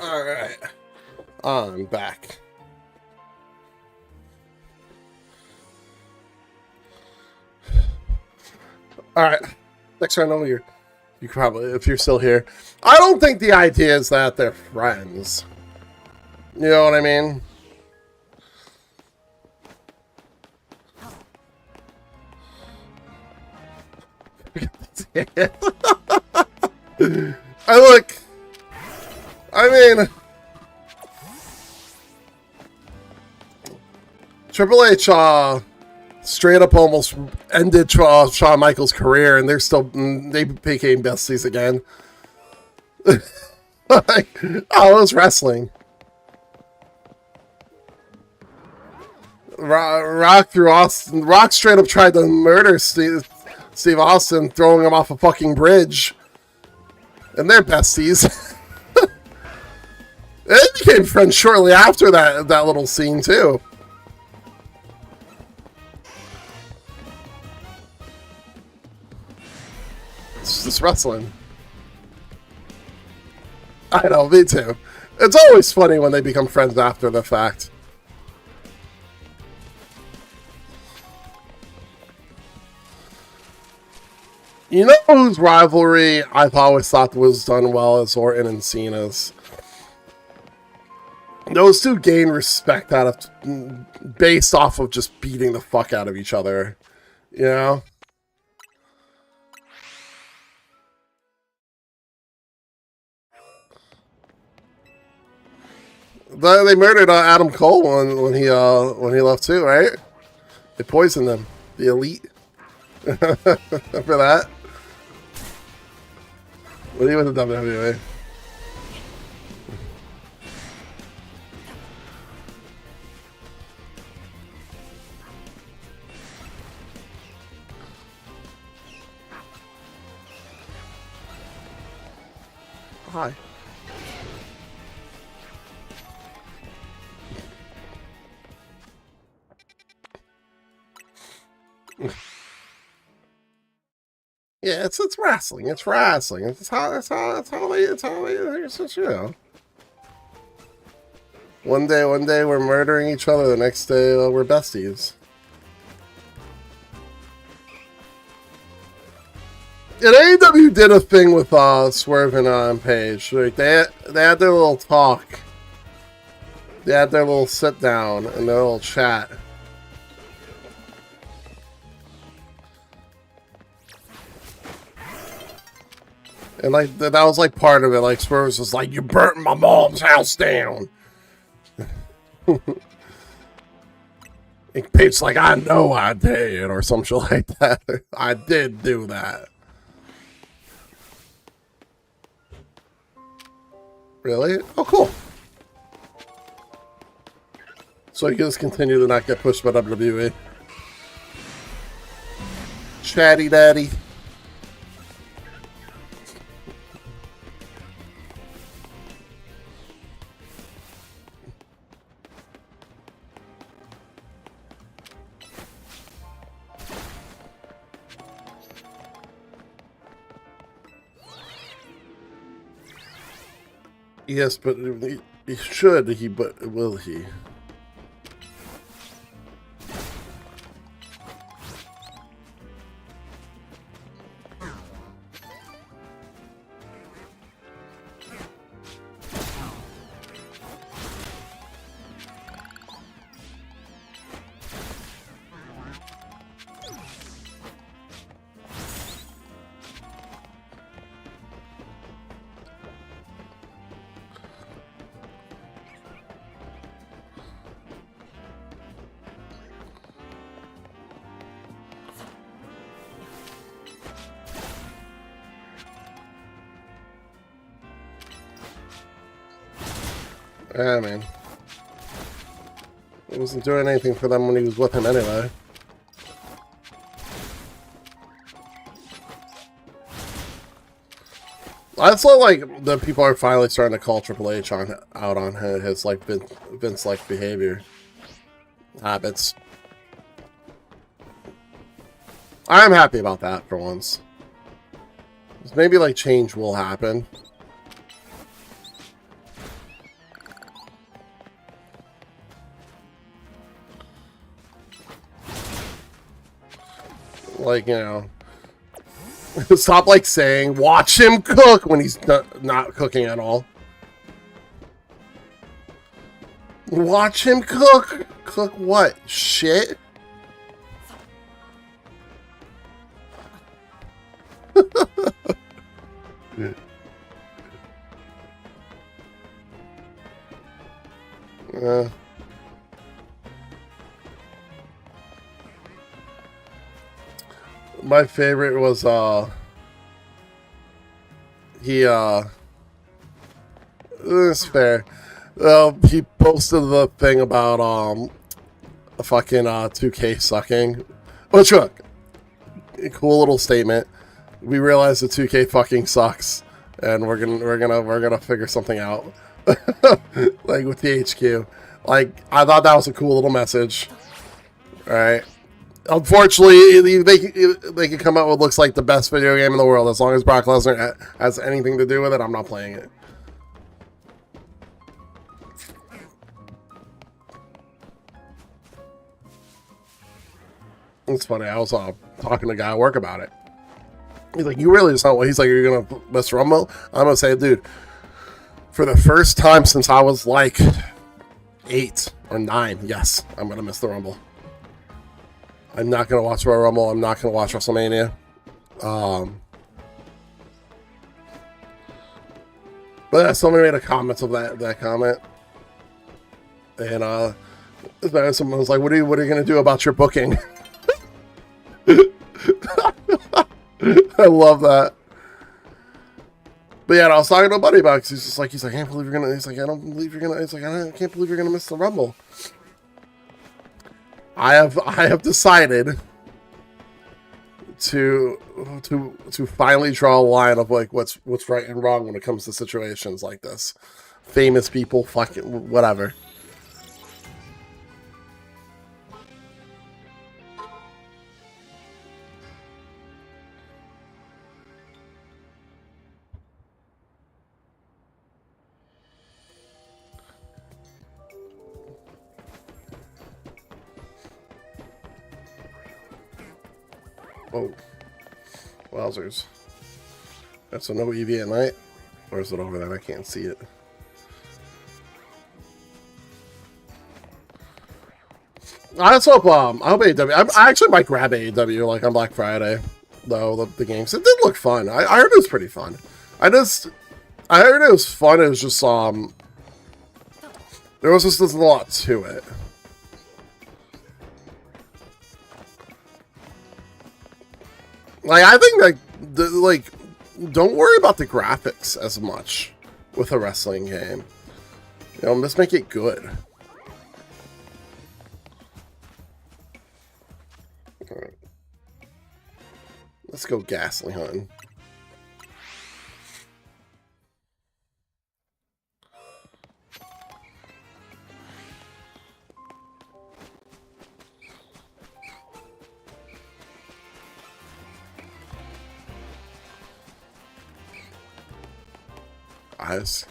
All right, I'm back. All right, next round over here. You probably, if you're still here, I don't think the idea is that they're friends. You know what I mean? I mean, Triple H straight up almost ended Shawn Michaels' career, and they became besties again. Like, oh, it was wrestling. Rock threw Austin. Rock straight up tried to murder Steve Austin, throwing him off a fucking bridge. And they're besties. They became friends shortly after that little scene too. It's just wrestling. I know, me too. It's always funny when they become friends after the fact. You know whose rivalry I've always thought was done well is Orton and Cena's. Those two gain respect based off of just beating the fuck out of each other. You know? They murdered Adam Cole when he left too, right? They poisoned them. The Elite. For that. What are you with the WWE? Hi. Yeah, it's wrestling. It's wrestling. It's how they you know. One day we're murdering each other. The next day we're besties. And AEW did a thing with Swerve and Paige. Like they had their little talk. They had their little sit down and their little chat. And like that was like part of it. Like Swerve was just like, "You burnt my mom's house down." And Paige's like, "I know I did," or some shit like that. I did do that. Really? Oh, cool. So you can just continue to not get pushed by WWE. Chatty daddy. Yes, but he should, but will he? Yeah, man. He wasn't doing anything for them when he was with him anyway. I feel like the people are finally starting to call Triple H out on his like Vince-like behavior habits. I'm happy about that for once. Maybe like change will happen. Like, you know, stop like saying, watch him cook when he's not cooking at all. Watch him cook. Cook what? Shit? My favorite was it's fair. He posted the thing about fucking 2K sucking. Which look, cool little statement. We realize the 2K fucking sucks, and we're gonna figure something out. Like with the HQ. Like, I thought that was a cool little message. Alright. Unfortunately, they can come out with looks like the best video game in the world. As long as Brock Lesnar has anything to do with it, I'm not playing it. It's funny. I was talking to a guy at work about it. He's like, "You really just not what?" He's like, "You're gonna miss Rumble?" I'm gonna say, dude, for the first time since I was like 8 or 9, yes, I'm gonna miss the Rumble. I'm not gonna watch Royal Rumble. I'm not gonna watch WrestleMania. But yeah, somebody made a comment of that comment, and someone was like, "What are you gonna do about your booking?" I love that. But yeah, I was talking to a buddy about it, 'cause he's like, I can't believe you're gonna. He's like, I don't believe you're gonna. He's like, I can't believe you're gonna miss the Rumble. I have decided to finally draw a line of like what's right and wrong when it comes to situations like this. Famous people, fucking whatever. Oh, wowzers. That's a no EV at night? Or is it over there? I can't see it. I hope AEW. I actually might grab AEW like on Black Friday, though, the games. It did look fun. I heard it was pretty fun. I heard it was fun. It was just, there was just a lot to it. Like, I think, like, don't worry about the graphics as much with a wrestling game. You know, just make it good. Alright. Let's go ghastly hunting. Eyes.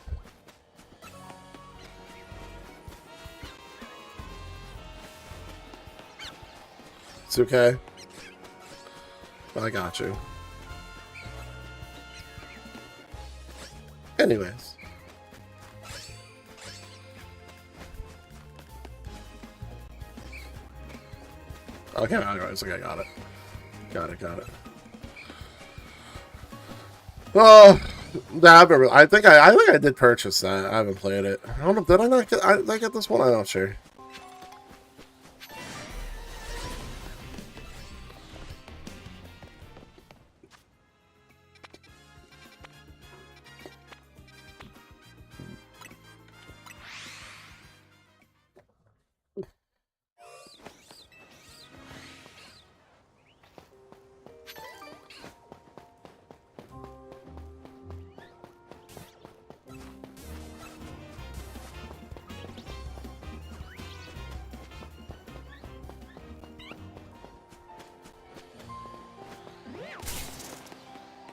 It's okay. I got you. Anyways. Okay, anyways, okay, got it. Got it. Oh, I think I did purchase that. I haven't played it. I don't know. Did I not get? Did I get this one? I'm not sure.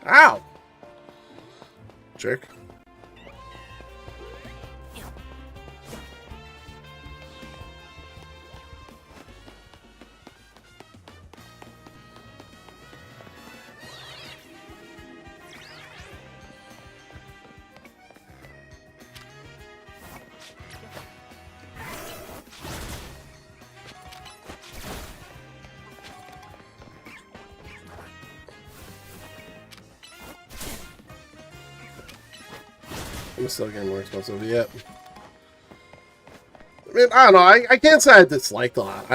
Ow! Jerk. I'm still getting more expensive yet. I mean, I don't know. I can't say I disliked a lot.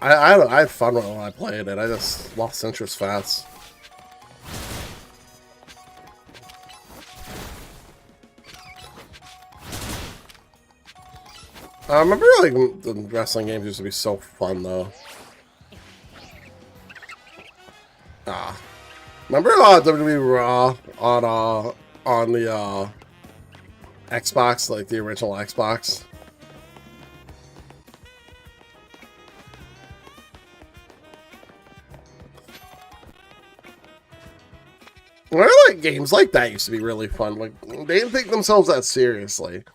I had fun when I played it. I just lost interest fast. I remember like the wrestling games used to be so fun though. Remember WWE Raw on the Xbox, like the original Xbox? Remember, like games like that used to be really fun. Like they didn't take themselves that seriously,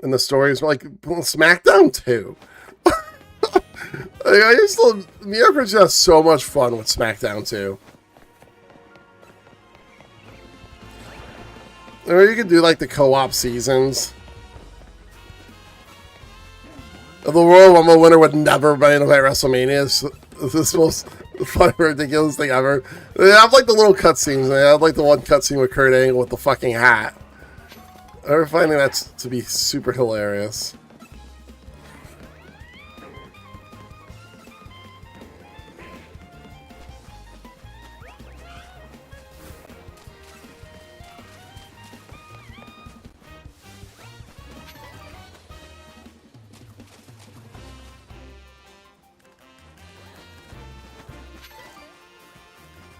and the stories were like SmackDown 2. I used to. Me and Prince had so much fun with SmackDown 2. Or you could do like the co-op seasons. The Royal Rumble winner would never main event WrestleMania. This is the most fun, ridiculous thing ever. They have like the little cutscenes. They have like the one cutscene with Kurt Angle with the fucking hat. I'm finding that to be super hilarious.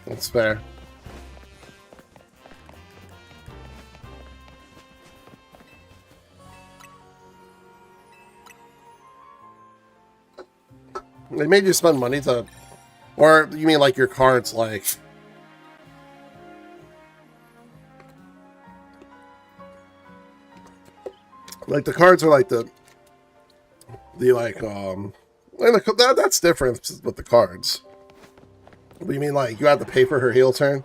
That's fair. They made you spend money to... Or you mean like your cards, like... Like the cards are like the like, and that's different with the cards. What do you mean, like, you have to pay for her heel turn?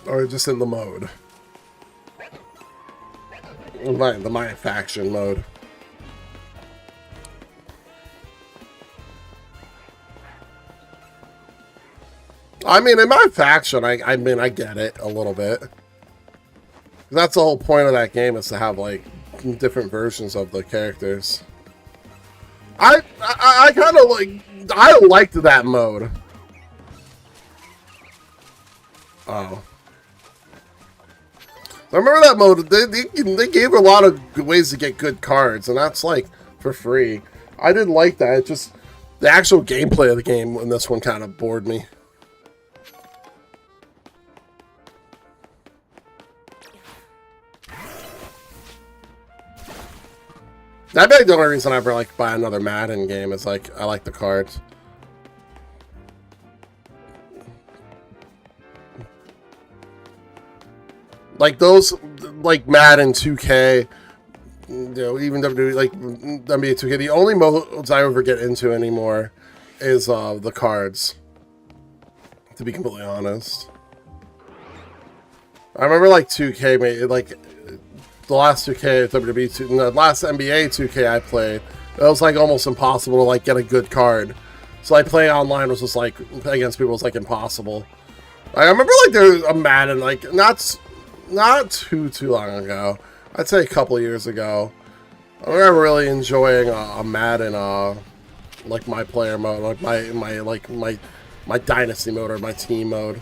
Or just in the mode? The My Faction mode. I mean, in My Faction, I mean, I get it a little bit. That's the whole point of that game, is to have, like, different versions of the characters. I kind of like... I liked that mode. Oh. I remember that mode. They gave a lot of good ways to get good cards, and that's like for free. I didn't like that. It just the actual gameplay of the game in this one kind of bored me. I bet the only reason I ever like buy another Madden game is like I like the cards. Like those, like Madden 2K, you know, even WWE, like NBA 2K. The only modes I ever get into anymore is the cards. To be completely honest, I remember like 2K made like. The last 2K, the last NBA 2K I played, it was like almost impossible to like get a good card. So like playing online was just like against people was like impossible. I remember like there was a Madden like not too long ago. I'd say a couple of years ago. I remember really enjoying a Madden like my player mode, like my dynasty mode or my team mode.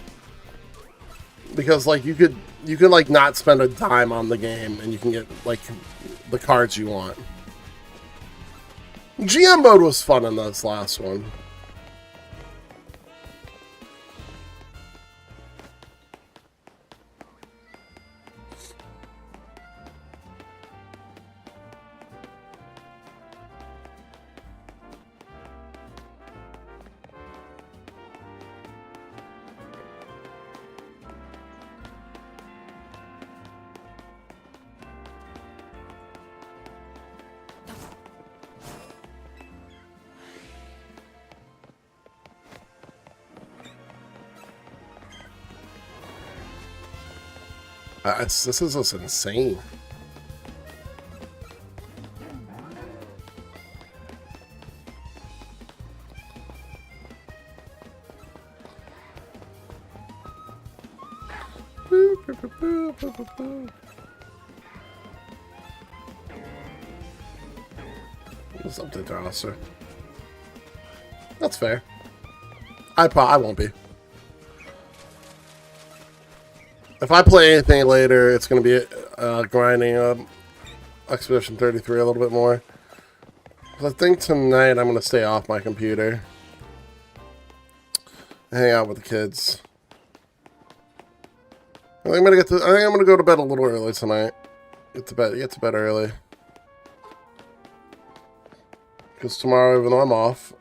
Because like you could like not spend a dime on the game and you can get like the cards you want. GM mode was fun in this last one. This is just insane. Just update the roster. That's fair. I won't be. If I play anything later, it's going to be grinding Expedition 33 a little bit more. I think tonight I'm going to stay off my computer. Hang out with the kids. I think I'm gonna go to bed a little early tonight. Get to bed early. Because tomorrow, even though I'm off,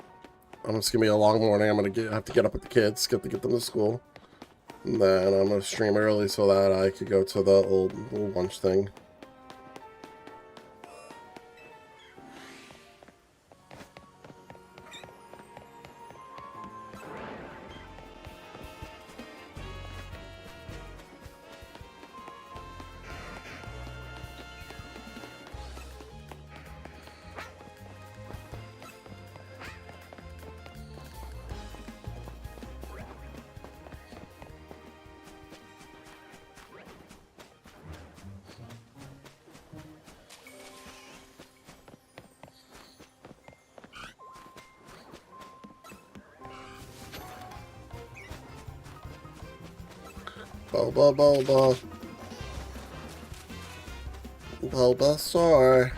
it's gonna be a long morning. I'm gonna have to get up with the kids, get them to school, and then I'm gonna stream early so that I could go to the little lunch thing. Bulbasaur.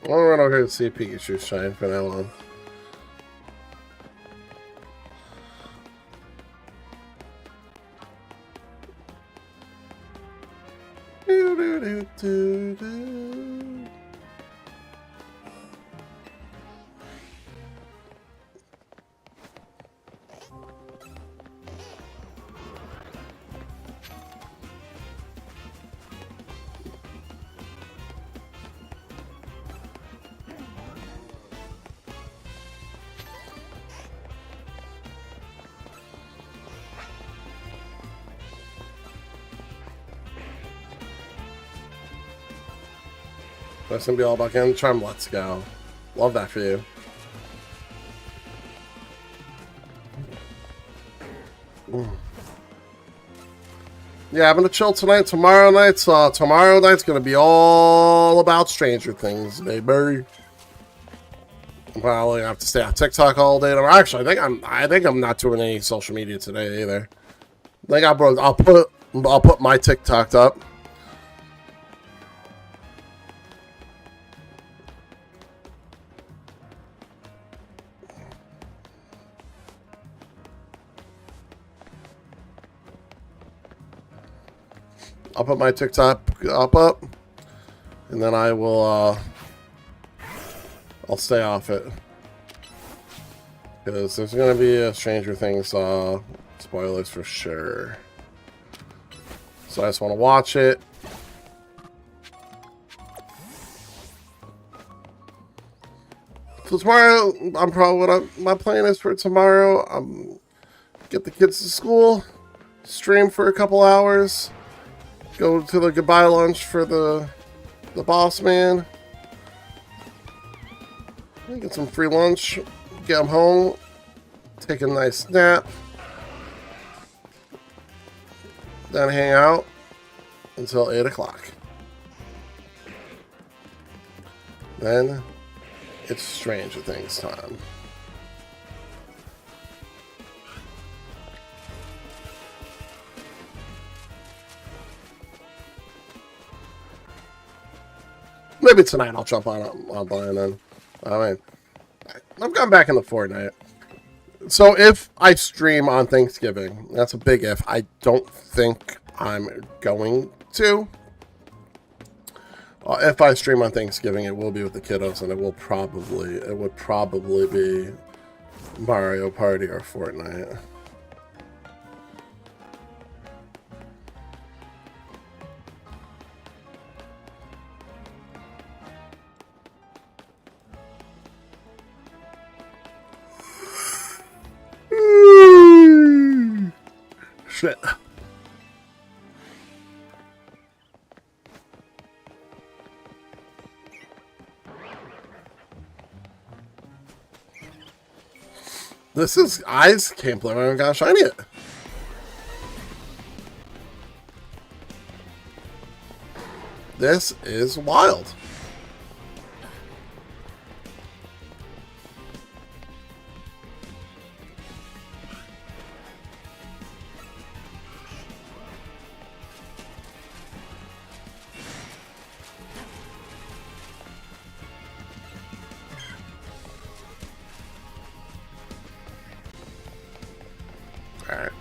I'm gonna run over here to see Pikachu shine for now on. That's gonna be all about getting the charm. Let's go. Love that for you. Yeah, I'm gonna chill tonight. Tomorrow night's gonna be all about Stranger Things, baby. I'm probably gonna have to stay on TikTok all day. Actually, I think I'm not doing any social media today either. I think I'll put my TikTok up. I'll put my TikTok up, and then I will, I'll stay off it. Because there's going to be a Stranger Things, spoilers for sure. So I just want to watch it. So tomorrow, my plan is for tomorrow, get the kids to school, stream for a couple hours, go to the goodbye lunch for the boss man. Get some free lunch. Get them home. Take a nice nap. Then hang out until 8 o'clock. Then it's Stranger Things time. Maybe tonight I'll jump online then. I mean, I've gone back into Fortnite. So if I stream on Thanksgiving, that's a big if. I don't think I'm going to. If I stream on Thanksgiving, it will be with the kiddos, and it would probably be Mario Party or Fortnite. Shit. This is... I can't believe I haven't got a shiny yet. This is wild. Alright.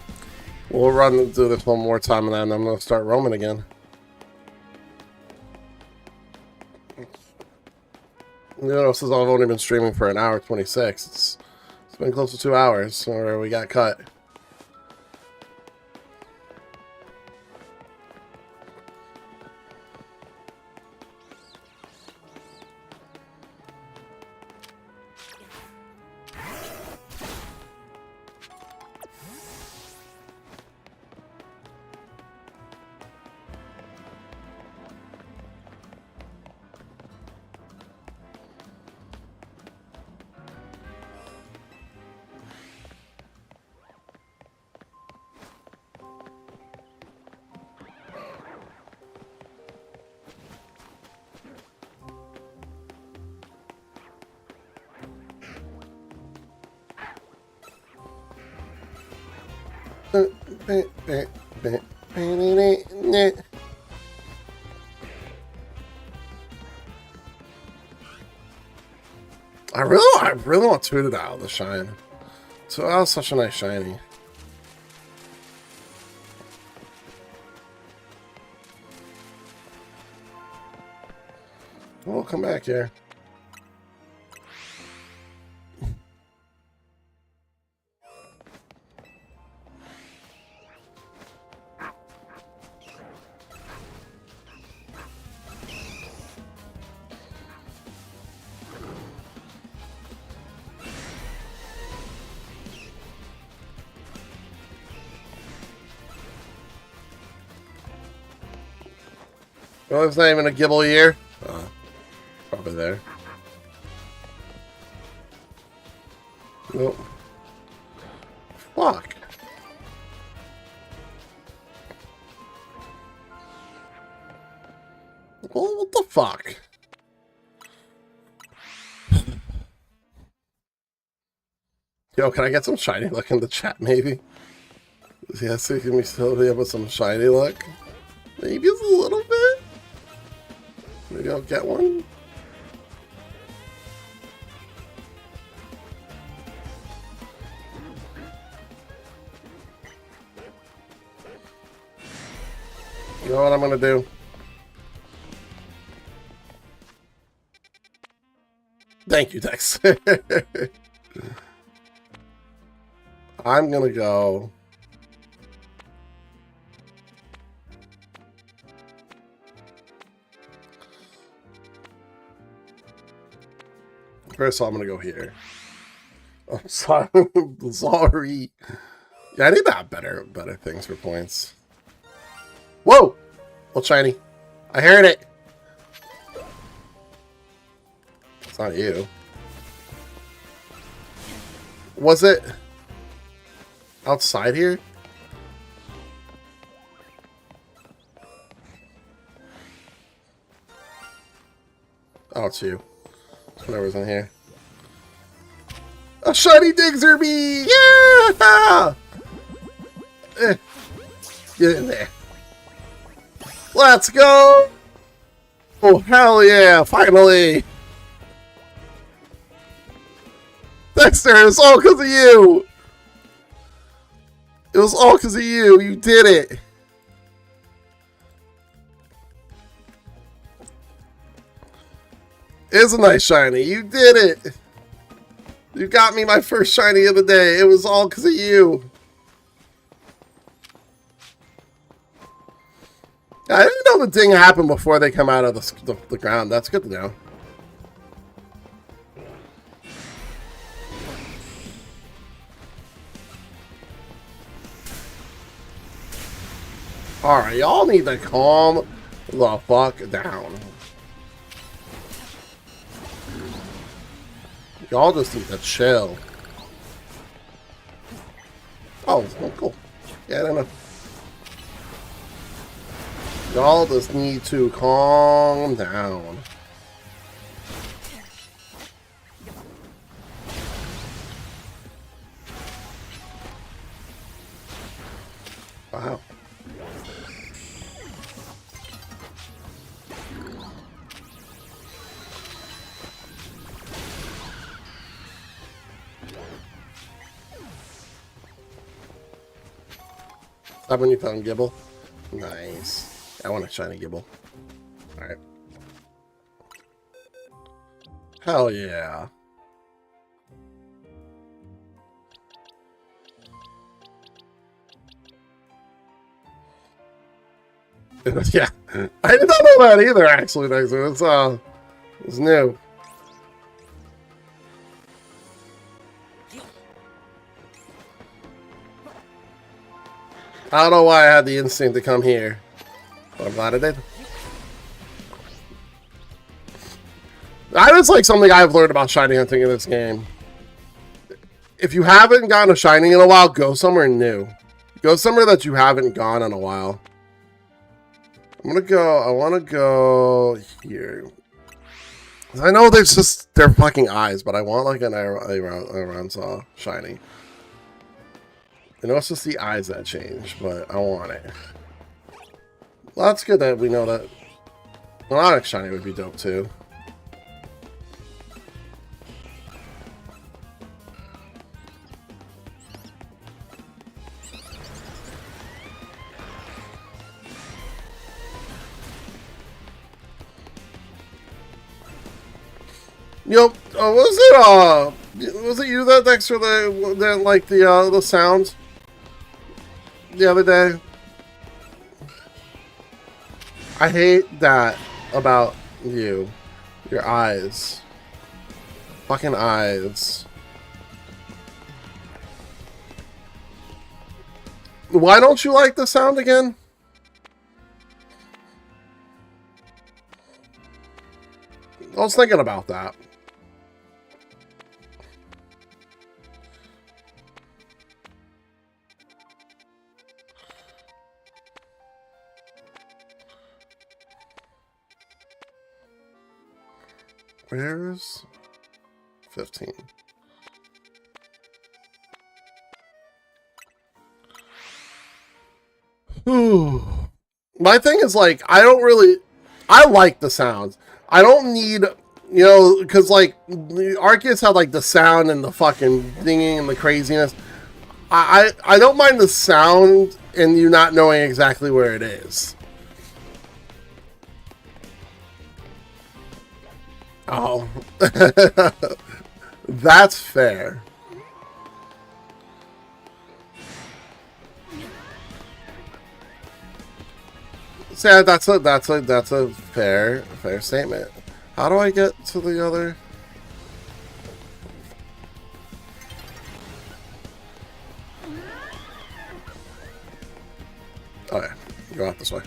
We'll do this one more time and then I'm going to start roaming again. You know, since I've only been streaming for an hour 26, it's been close to 2 hours where we got cut. I really want Toothedile to shine. So that was such a nice shiny. We'll come back here. Oh, it's not even a Gibble year. Probably there. Nope. Fuck. Well, what the fuck? Yo, can I get some shiny luck in the chat, maybe? Yeah, so can we still be up with some shiny luck? Maybe it's a little bit? Maybe I'll get one? You know what I'm gonna do? Thank you, Dex. I'm gonna go... First of all, I'm gonna go here. Oh, sorry. Sorry. Yeah, I need to have better things for points. Whoa! Well, shiny. I heard it. It's not you. Was it outside here? Oh, it's you. Whatever's in here. A shiny Diggerby! Yeah! Get in there. Let's go! Oh, hell yeah! Finally! Dexter, it was all because of you! It was all because of you. You did it. It's a nice shiny. You did it. You got me my first shiny of the day. It was all because of you. I didn't know the ding happened before they come out of the ground. That's good to know. Alright, y'all need to calm the fuck down. Y'all just need to chill. Oh, cool. Yeah, I don't know. Y'all just need to calm down. Wow. That when you found Gibble? Nice. I want a shiny Gibble. Alright. Hell yeah. Yeah. I did not know that either, actually, Dexter. It's new. I don't know why I had the instinct to come here, but I'm glad I did. That is like something I've learned about shiny hunting in this game. If you haven't gotten a shiny in a while, go somewhere new. Go somewhere that you haven't gone in a while. I want to go here. I know there's just their fucking eyes, but I want like an Aranza shiny. I know it's just the eyes that change, but I want it. Well, that's good that we know that. An Onyx shiny would be dope too. Yep. Was it you that Dexter that like the sound the other day? I hate that about you. Your eyes. Fucking eyes. Why don't you like the sound again? I was thinking about that. Where's 15? My thing is like, I like the sounds. I don't need, because like Arceus had like the sound and the fucking dinging and the craziness. I don't mind the sound and you not knowing exactly where it is. Oh, that's fair. So yeah, that's a fair statement. How do I get to the other? Oh yeah, go out this way.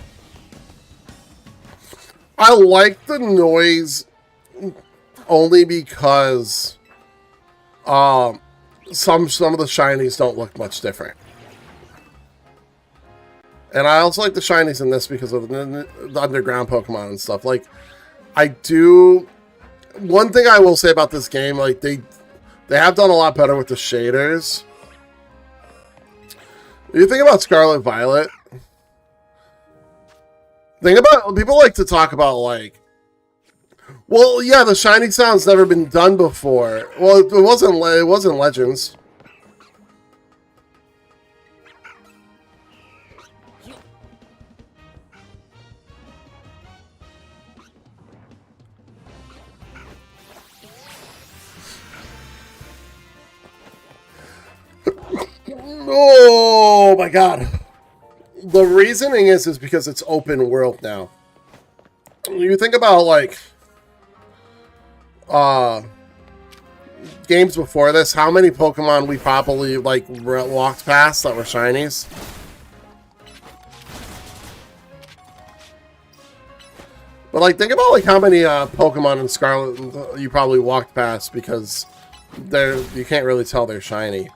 I like the noise only because some of the shinies don't look much different. And I also like the shinies in this because of the underground Pokemon and stuff. Like, I do... One thing I will say about this game, like, they have done a lot better with the shaders. You think about Scarlet Violet? People like to talk about, like... Well, yeah, the shiny sound's never been done before. Well, it wasn't Legends. Oh my god. The reasoning is because it's open world now. You think about like games before this, how many Pokemon we probably like walked past that were shinies? But like think about like how many Pokemon in Scarlet you probably walked past because you can't really tell they're shiny.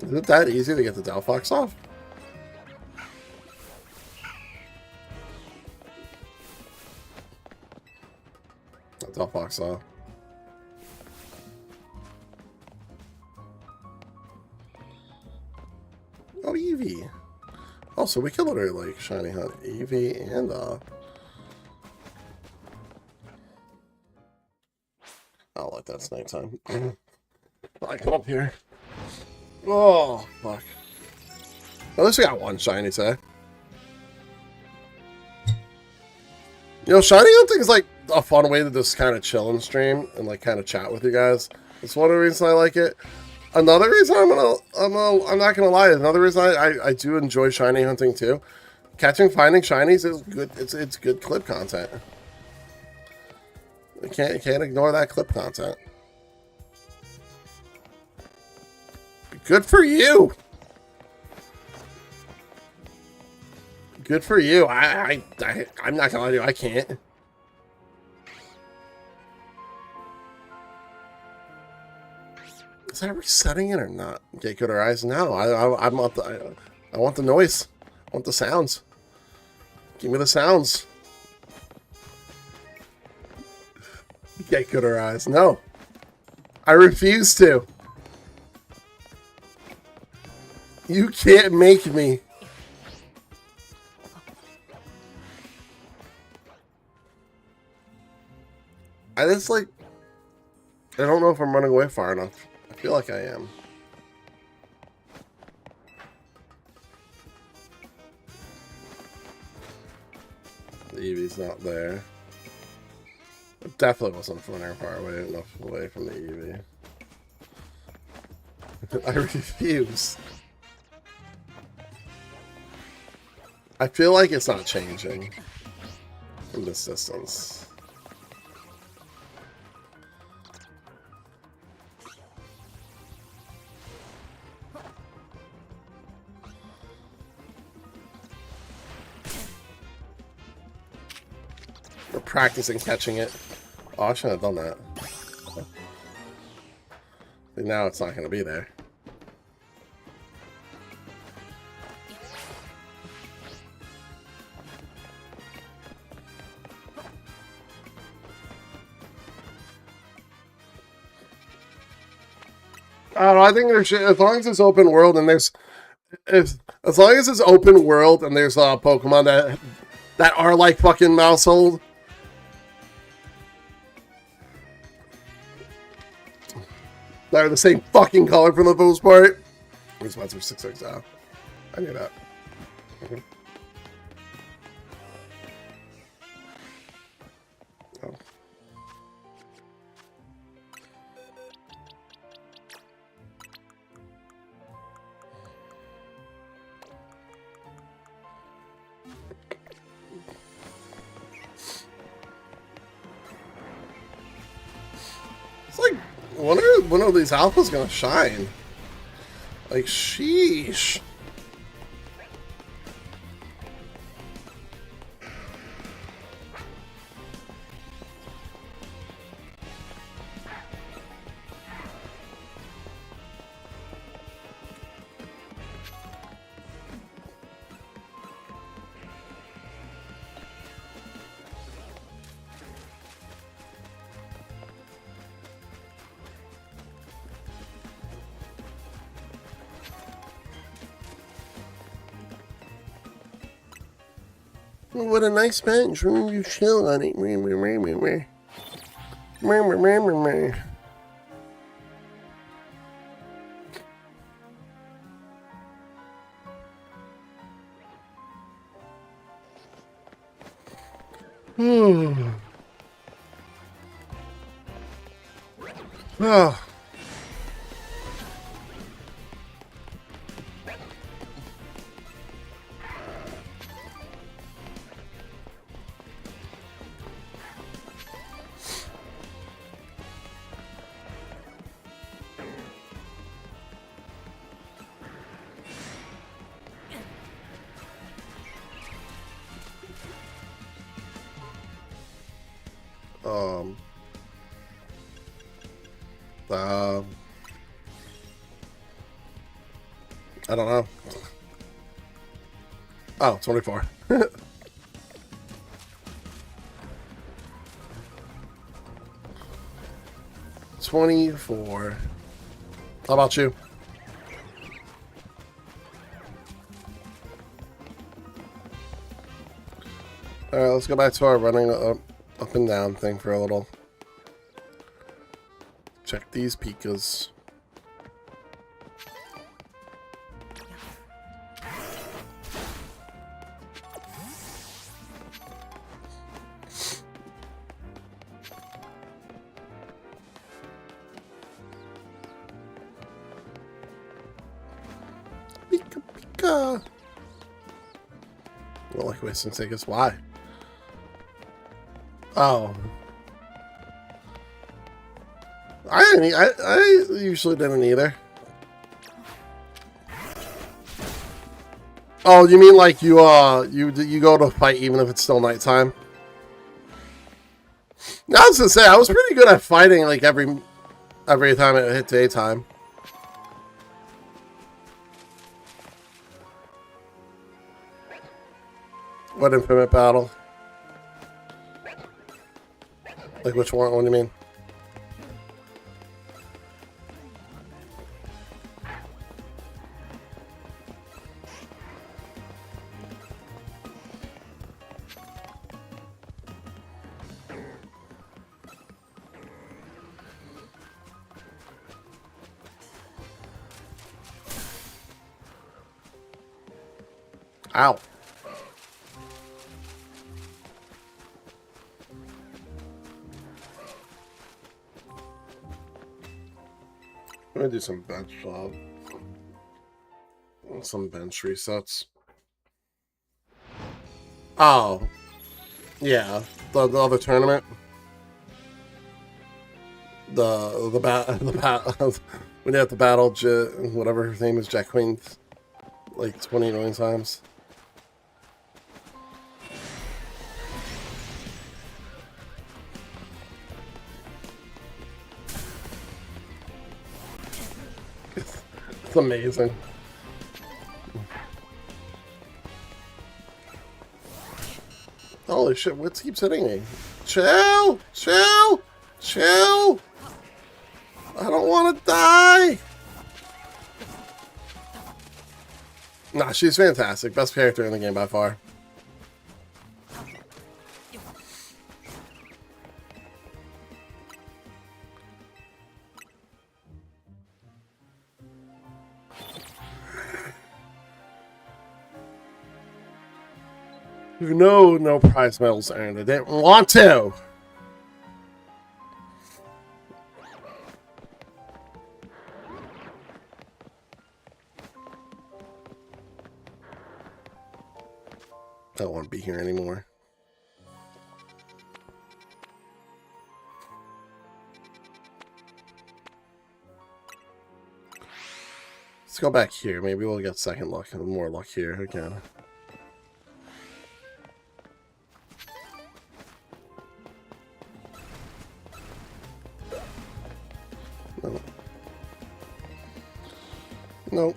Is it that easy to get the Delphox off? Delphox off. Oh, Eevee. Oh, so we can literally like shiny hunt Eevee and oh, like that's nighttime. I come up here. Oh fuck. At least we got one shiny today. You know, shiny hunting is like a fun way to just kind of chill and stream and like kind of chat with you guys. It's one of the reasons I like it. Another reason I'm not gonna lie. Another reason I do enjoy shiny hunting too. Finding shinies is good. It's good clip content. You can't ignore that clip content. Good for you. Good for you. I'm not gonna lie to you. I can't. Is that resetting it or not? Get good or eyes? No. I want the noise. I want the sounds. Give me the sounds. Get good or eyes? No. I refuse to. You can't make me. I just like. I don't know if I'm running away far enough. I feel like I am. The Eevee's not there. It definitely wasn't running far enough away from the Eevee. I refuse. I feel like it's not changing from this distance. We're practicing catching it. Oh, I shouldn't have done that. And now it's not going to be there. I don't know, I think there's as long as it's open world and there's as long as it's open world and there's Pokemon that are like fucking Mousehold. That are the same fucking color for the most part. Where's my 6X out? I knew that. Mm-hmm. Oh. It's like, when are these alphas gonna shine? Like, sheesh. What a nice bench. You chill on it. Oh. Um, I don't know. Oh, 24. 24. How about you? Alright, let's go back to our running up and down thing for a little. Check these Pikas. Pika Pika. I don't like wasting tickets. Why? Oh. I usually didn't either. Oh, you mean like you go to fight even if it's still nighttime? I was gonna say I was pretty good at fighting like every time it hit daytime. What Infinite Battle? Like which one? What do you mean? Ow. I'm gonna do some bench resets. Oh, yeah, the other tournament, when you have to battle whatever her name is, Jack Queen, like 20 million times. It's amazing. Holy shit, what keeps hitting me? Chill! Chill! Chill! I don't want to die! Nah, she's fantastic. Best character in the game by far. You know, no prize medals earned. I didn't want to. I don't want to be here anymore. Let's go back here. Maybe we'll get second luck and more luck here again. No. Nope.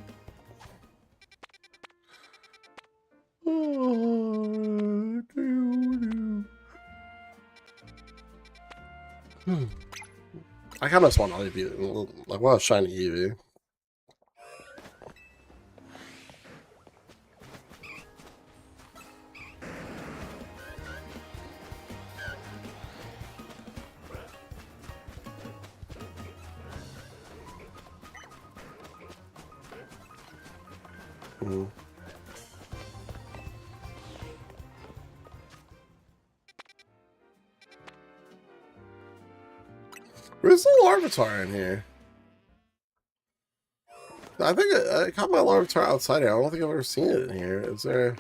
I kind of just want to leave you. I want a shiny Eevee. Where's the Larvitar in here? I think I caught my Larvitar outside here. I don't think I've ever seen it in here. Is there...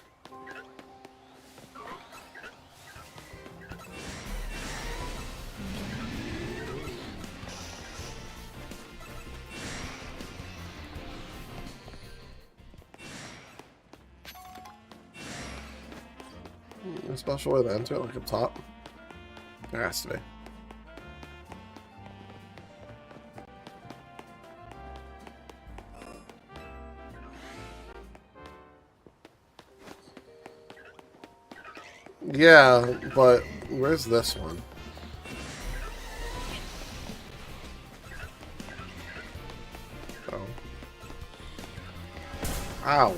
a special way to enter, like up top? There has to be. Yeah, but where's this one? Oh. Ow.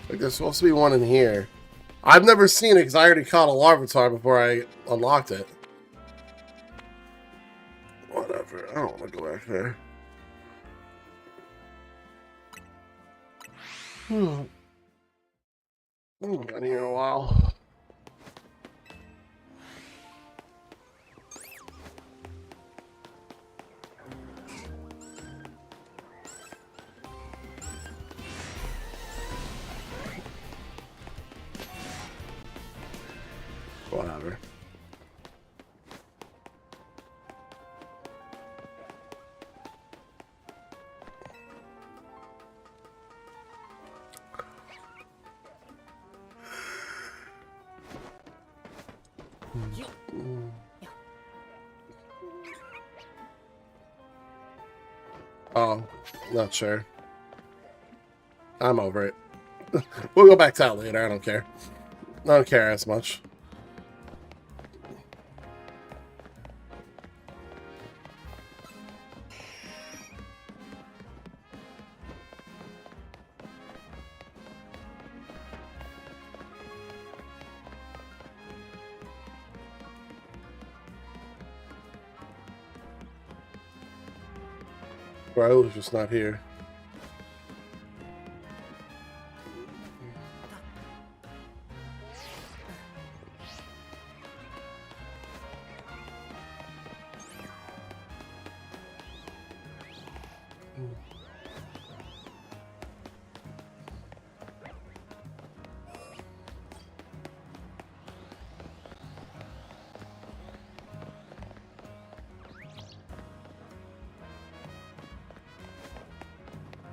Like there's supposed to be one in here. I've never seen it because I already caught a Larvitar before I unlocked it. Whatever. I don't want to go back there. Been here a while. Whatever. Oh, not sure. I'm over it. We'll go back to that later. I don't care. I don't care as much. Bro, was just not here.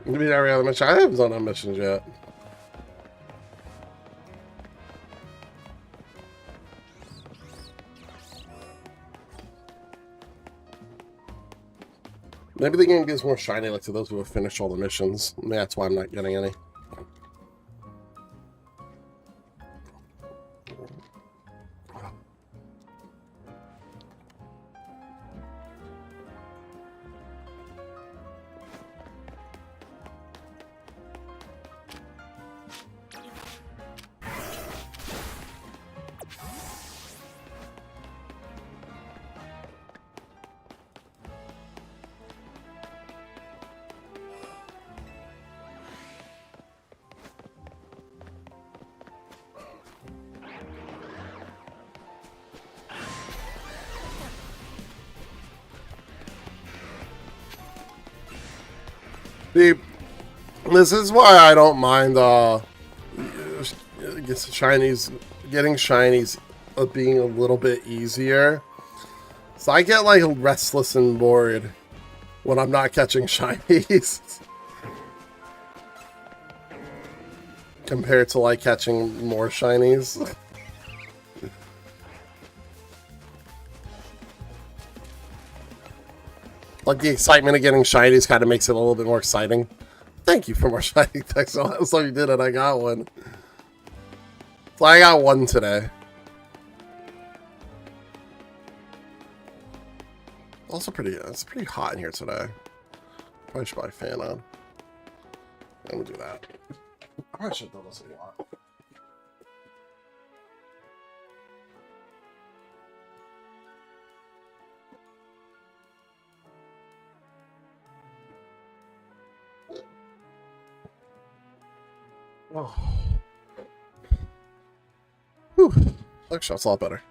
Maybe every other mission. I haven't done no missions yet. Maybe the game gives more shiny like to those who have finished all the missions. Maybe that's why I'm not getting any. See, this is why I don't mind getting shinies being a little bit easier. So I get like restless and bored when I'm not catching shinies compared to like catching more shinies. Like the excitement of getting shinies kind of makes it a little bit more exciting. Thank you for more shiny text. So you did it. I got one. So I got one today. Also it's pretty hot in here today. Probably should buy a fan on. I'm gonna do that. I probably should do this a lot. Oh. Whew. Actually, that's a lot better.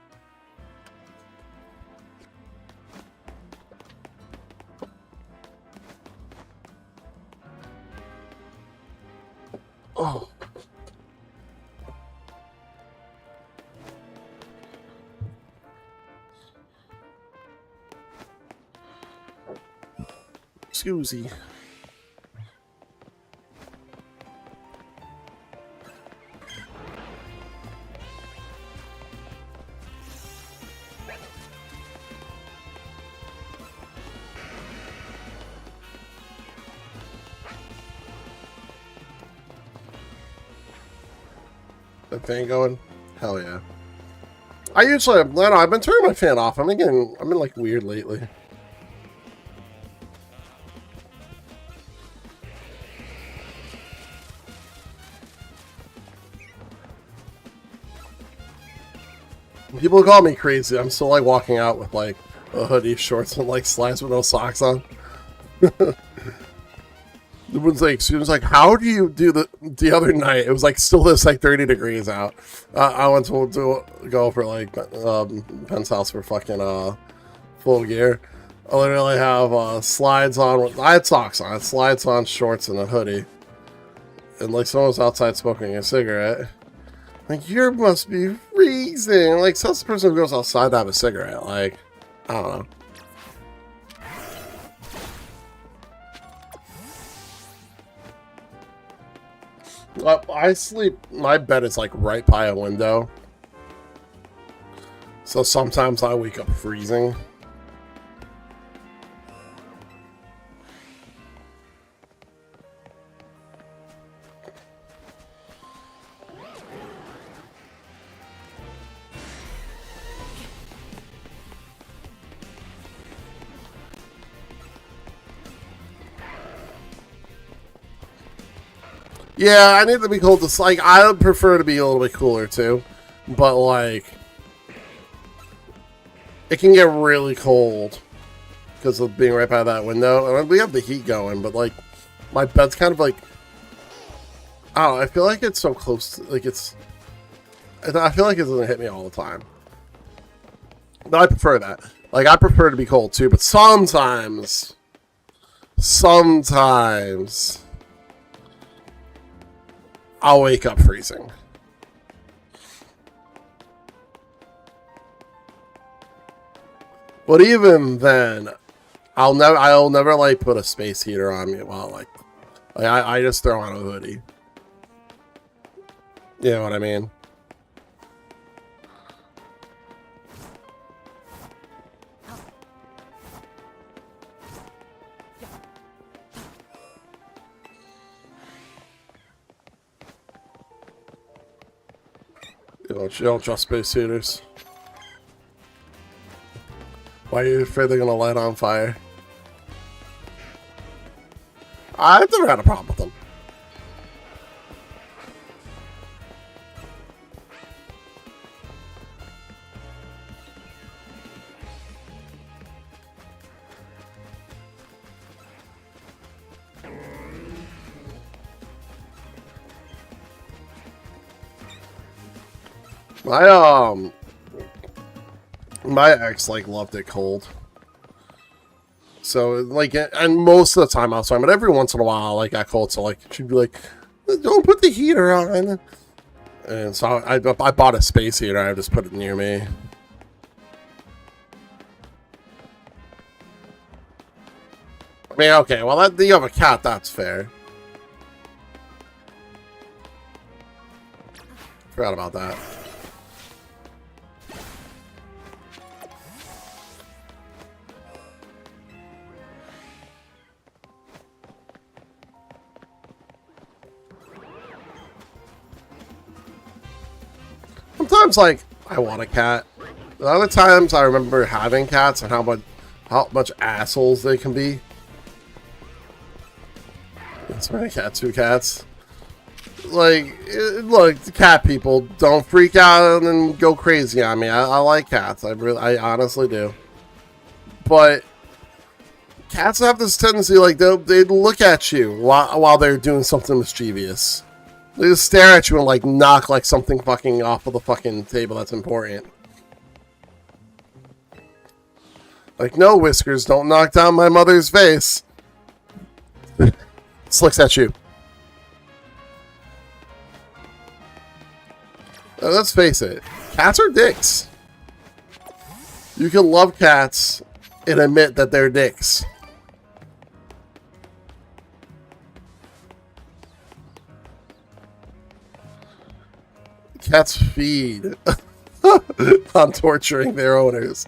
Oh. Excusey. That thing going. Hell yeah. I usually, I don't know, I've been turning my fan off. I've been like weird lately. People call me crazy. I'm still like walking out with like a hoodie, shorts, and like slides with no socks on. Everyone's like, students like, how do you do the other night? It was like still this like 30 degrees out. I went to go for like Penn's house for fucking full gear. I literally have slides on. I had socks on, slides on, shorts, and a hoodie. And like someone was outside smoking a cigarette. Like, you must be freezing. Like, such a person who goes outside to have a cigarette. Like, I don't know. I sleep, my bed is like right by a window. So sometimes I wake up freezing. Yeah, I need to be cold. It's like, I would prefer to be a little bit cooler too. But like, it can get really cold because of being right by that window. And we have the heat going, but like, my bed's kind of like, I don't know, I feel like it's so close to, like I feel like it doesn't hit me all the time. But I prefer that. Like, I prefer to be cold too, but sometimes I'll wake up freezing. But even then, I'll never like put a space heater on me while like I just throw on a hoodie. You know what I mean? You don't trust space heaters. Why are you afraid they're gonna light on fire? I've never had a problem with them. My ex like loved it cold. So like, and most of the time I was fine, but every once in a while like got cold. So like she'd be like, "Don't put the heater on." And so I bought a space heater. I just put it near me. I mean, okay, well you have a cat. That's fair. Forgot about that. Sometimes, like, I want a cat. The other times, I remember having cats and how much assholes they can be. That's many cats, 2 cats. Like, look, cat people, don't freak out and go crazy on me. I like cats. I honestly do. But cats have this tendency, like, they look at you while they're doing something mischievous. They just stare at you and, like, knock, like, something fucking off of the fucking table that's important. Like, no, Whiskers, don't knock down my mother's face. Slicks at you. Let's face it, cats are dicks. You can love cats and admit that they're dicks. Cats feed on torturing their owners.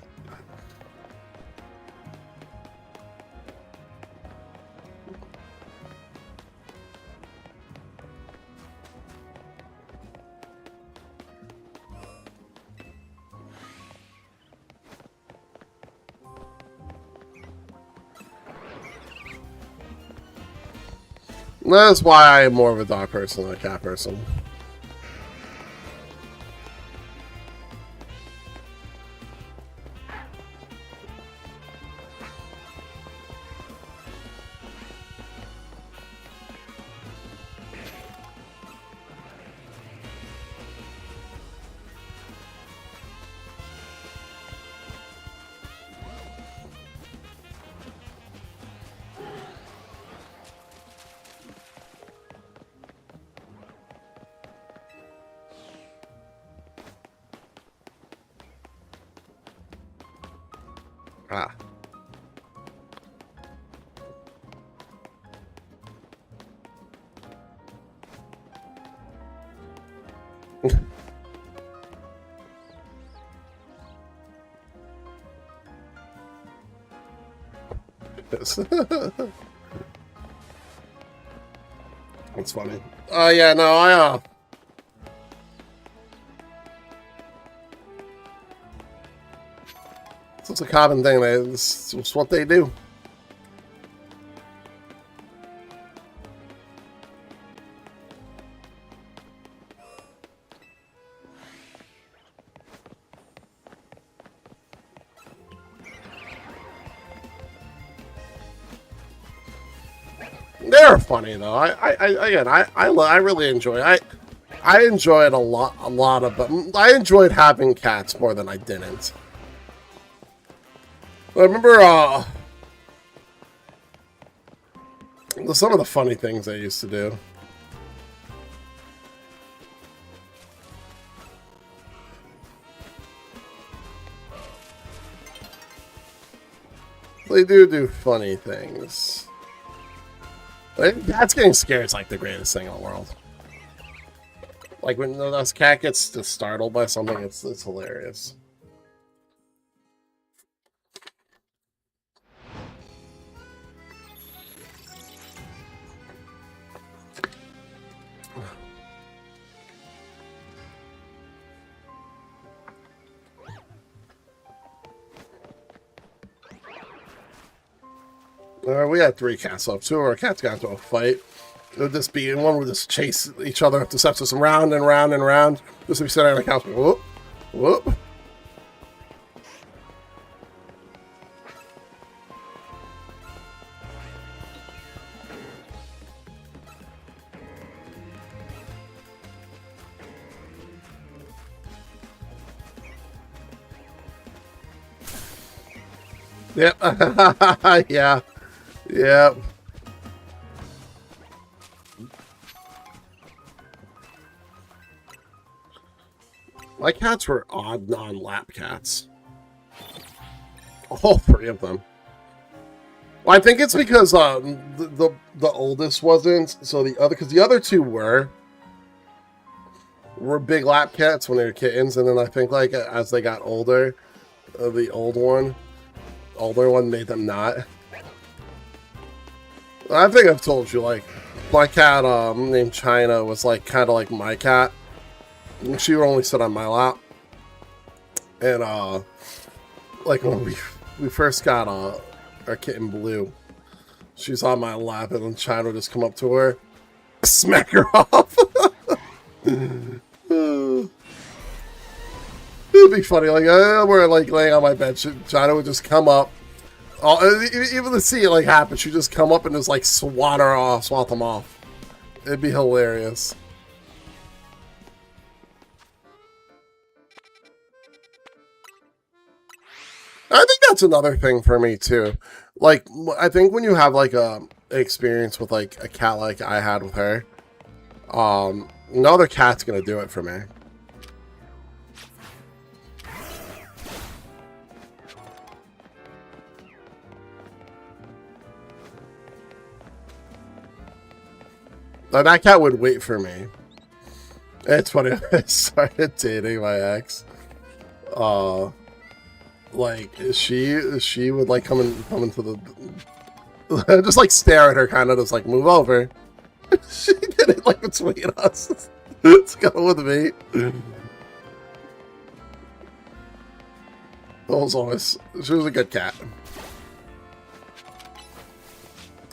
That's why I'm more of a dog person than a cat person. Ah. That's funny. Yeah, no, it's a common thing. It's what they do. They're funny though. I really enjoy. I enjoyed a lot of them. I enjoyed having cats more than I didn't. I remember some of the funny things I used to do. They do funny things. Cats getting scared is like the greatest thing in the world. Like when this cat gets just startled by something, it's hilarious. We had 3 cats left. 2 of our cats got into a fight. It would just be, one would just chase each other up the steps, just round and round and round. Just be sitting on the couch, whoop, whoop. Yep. Yeah. Yep. My cats were odd non-lap cats. All 3 of them. Well, I think it's because the oldest wasn't, so the other 2 were big lap cats when they were kittens, and then I think like as they got older, the older one made them not. I think I've told you, like, my cat named China was like kind of like my cat. She would only sit on my lap. And like when we first got our kitten Blue, she's on my lap, and then China would just come up to her, smack her off. It'd be funny, like we're like laying on my bed, China would just come up. Even to see it like happen, she'd just come up and just like swat them off. It'd be hilarious. I think that's another thing for me too. Like, I think when you have like a experience with like a cat like I had with her, no other cat's gonna do it for me. Like, that cat would wait for me. It's funny, I started dating my ex. Like she would like come into the just like stare at her, kind of just like move over. She did it like between us. It's going with me. She was a good cat.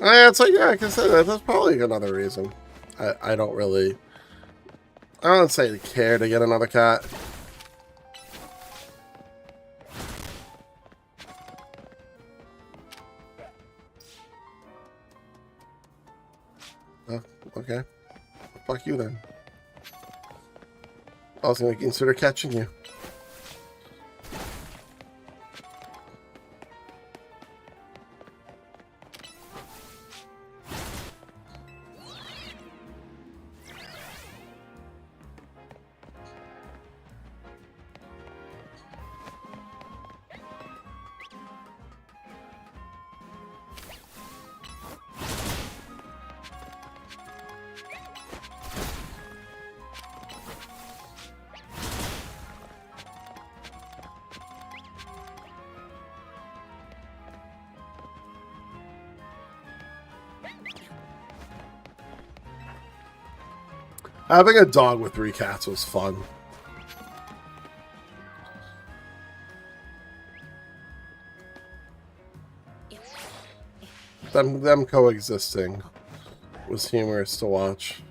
It's like, yeah, I can say that. That's probably another reason. I don't really... I don't say care to get another cat. Oh, okay. Fuck you then. I was going to consider catching you. Having a dog with 3 cats was fun. Them coexisting was humorous to watch.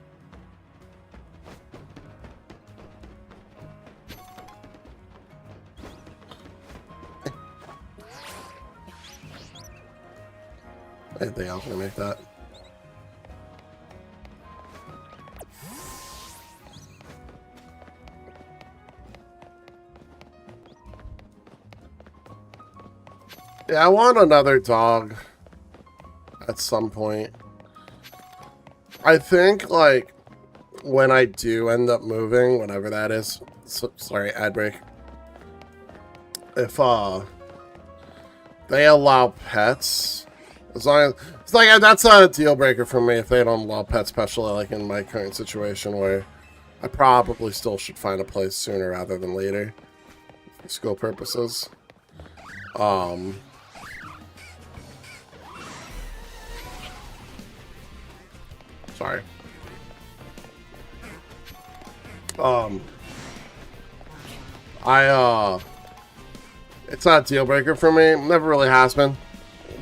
Anything else gonna make that? Yeah, I want another dog at some point. I think, like, when I do end up moving, whenever that is, sorry, ad break. If, they allow pets, as long as, it's like, that's not a deal breaker for me if they don't allow pets, especially, like, in my current situation where I probably still should find a place sooner rather than later for school purposes. Sorry. It's not a deal breaker for me. Never really has been.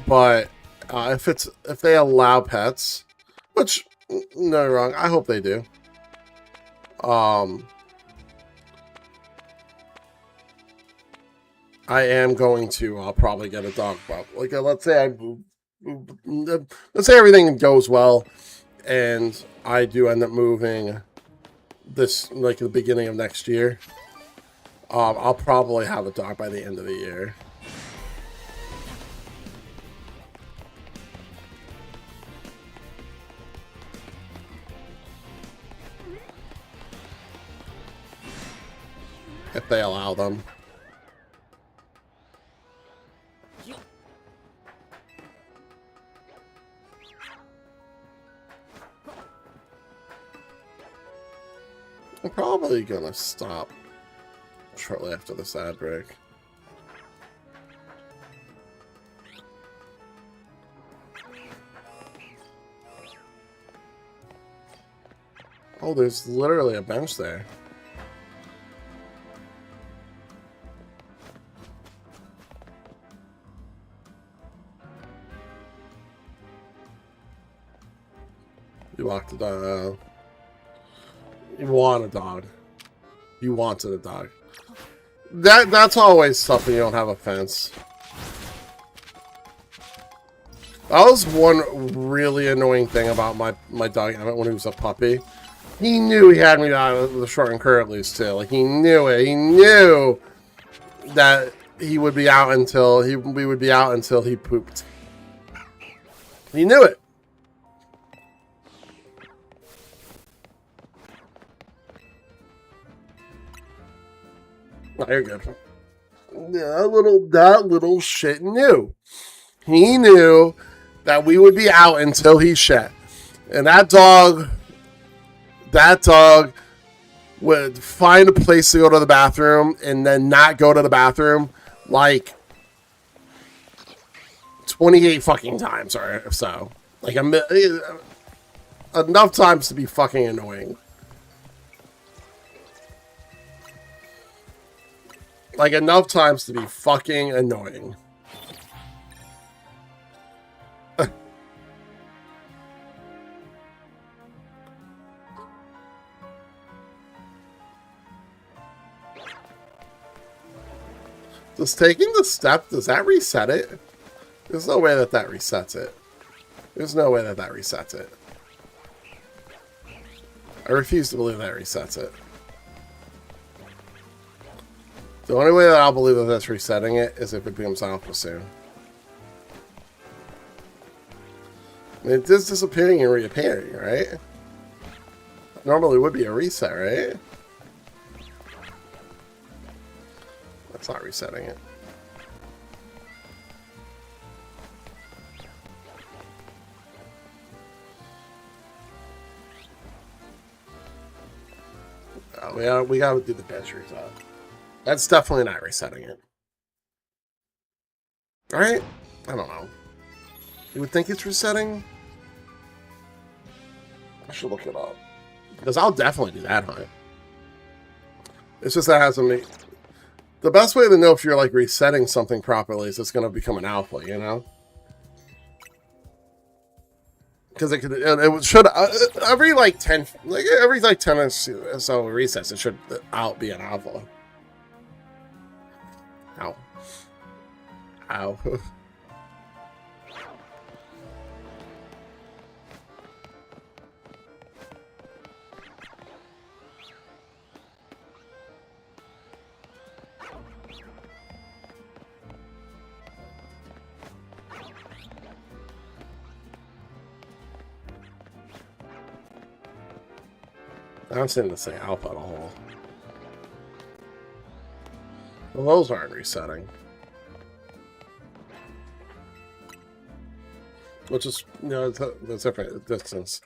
But if they allow pets, which no wrong, I hope they do. I am going to probably get a dog. Like let's say everything goes well, and I do end up moving this like the beginning of next year. I'll probably have a dog by the end of the year. If they allow them. I'm probably gonna stop shortly after this ad break. Oh, there's literally a bench there. You walked the dog. You want a dog. You wanted a dog. That's always tough when you don't have a fence. That was one really annoying thing about my dog when he was a puppy. He knew he had me out of the short and current leash too. Like he knew it. He knew that we would be out until he pooped. He knew it. Oh, you're good. That little shit knew. He knew that we would be out until he shed. And that dog would find a place to go to the bathroom and then not go to the bathroom like 28 fucking times or so. Like enough times to be fucking annoying. Like enough times to be fucking annoying. Does taking the step, does that reset it? There's no way that that resets it. There's no way that that resets it. I refuse to believe that resets it. The only way that I'll believe that that's resetting it is if it becomes alpha soon. I mean, it is disappearing and reappearing, right? Normally would be a reset, right? That's not resetting it. We gotta do the bench reset. That's definitely not resetting it. Alright? I don't know. You would think it's resetting? I should look it up. Because I'll definitely do that hunt. It's just that hasn't made... The best way to know if you're like resetting something properly is it's going to become an alpha, you know? Because it should every like 10 every like 10 or so resets it should out be an alpha. Ow. Ow. I don't seem to say alpha at all. Well, those aren't resetting. Which is, you know, the different distance.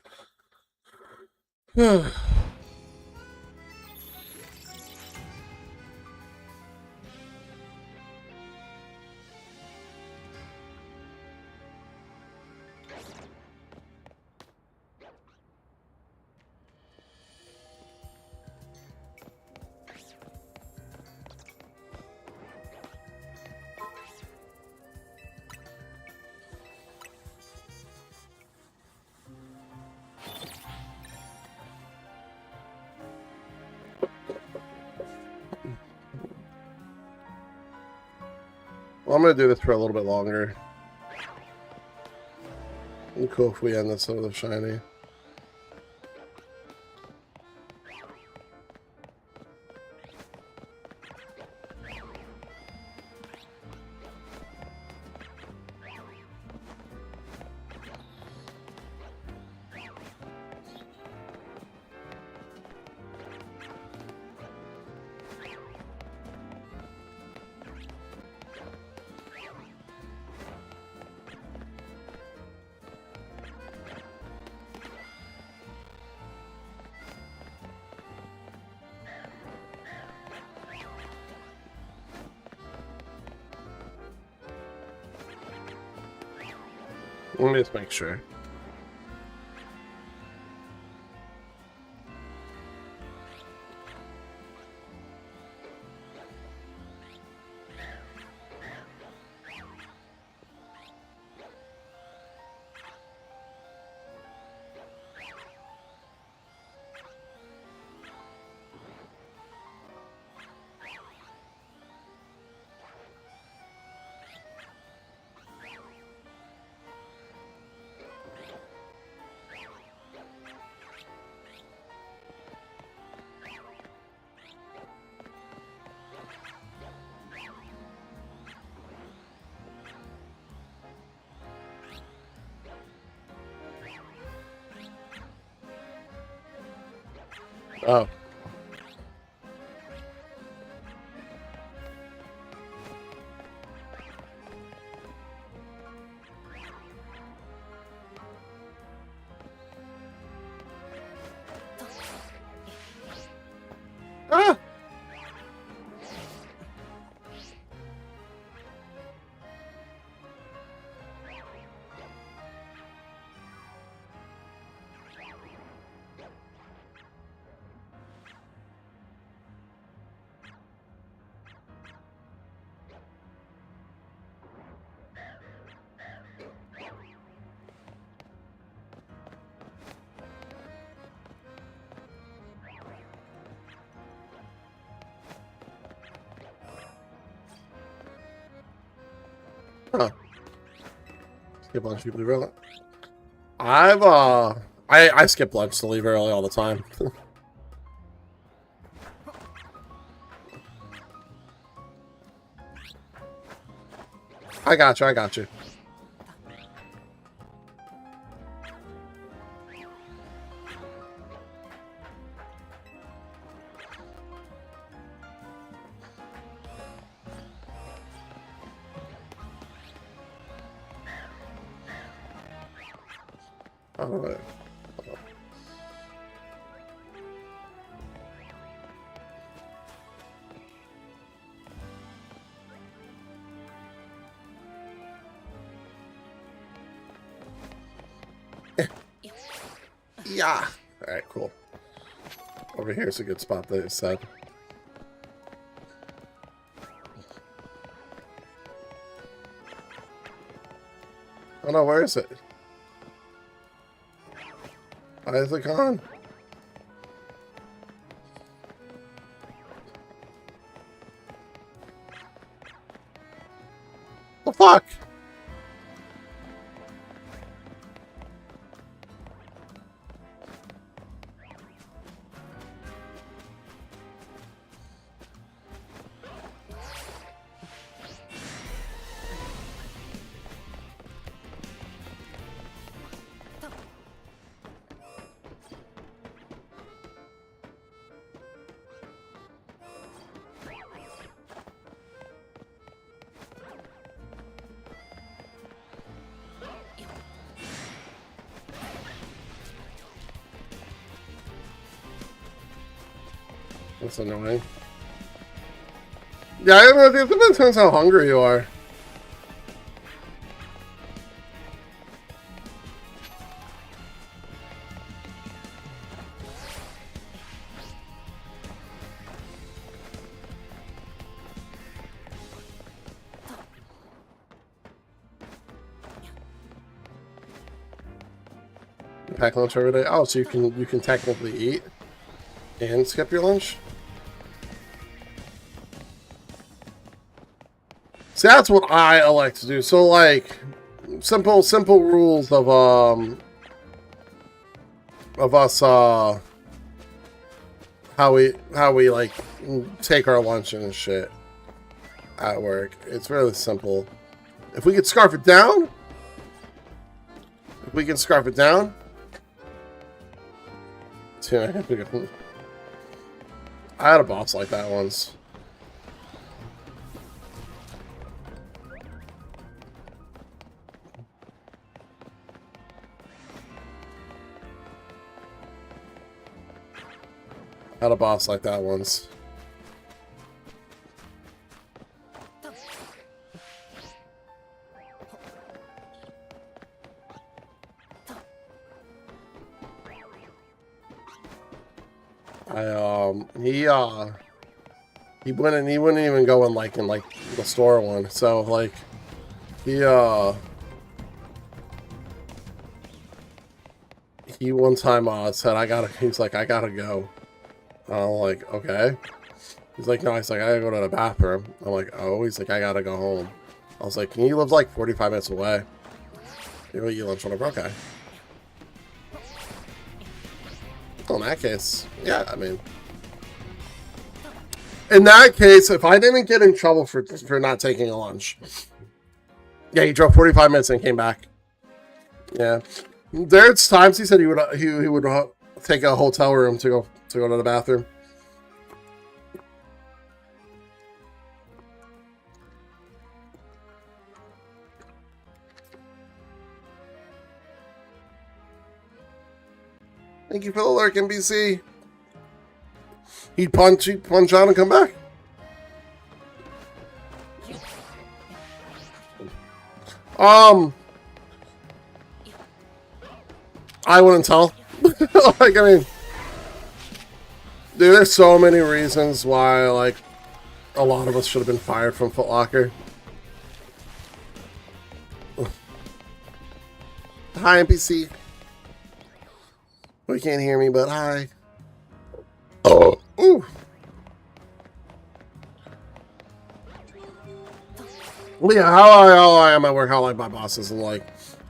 Well, I'm going to do this for a little bit longer. It'd be cool if we end this with a shiny. Let me just make sure. Oh. Ah! Huh. Skip lunch, you leave early. I skip lunch to leave early all the time. I got you, I got you. All right. Yeah. All right, cool. Over here is a good spot that it said. Oh no, where is it? Why is it gone? The fuck? That's annoying. Yeah, I don't know. It depends how hungry you are. You pack lunch every day. Oh, so you can technically eat and skip your lunch. See, that's what I like to do. So, like, simple rules of us how we like take our lunch and shit at work. It's really simple. If we could scarf it down, I had a boss like that once. Had a boss like that once. He wouldn't even go in like the store one. So like he one time said he's like, I gotta go. I'm like, okay. He's like, no, he's like, I gotta go to the bathroom. I'm like, oh, he's like, I gotta go home. I was like, he lives like 45 minutes away. You go eat lunch whenever, okay. Well, in that case, yeah, I mean, in that case, if I didn't get in trouble for not taking a lunch, yeah, he drove 45 minutes and came back. Yeah, there's times he said he would take a hotel room to go to the bathroom. Thank you for the lurk, NBC. He'd punch on and come back. I wouldn't tell. Like, I mean, dude, there's so many reasons why, like, a lot of us should have been fired from Foot Locker. Hi, NPC. We can't hear me, but hi. Oh, ooh. Well, yeah, how I am at work, how I like my bosses, and like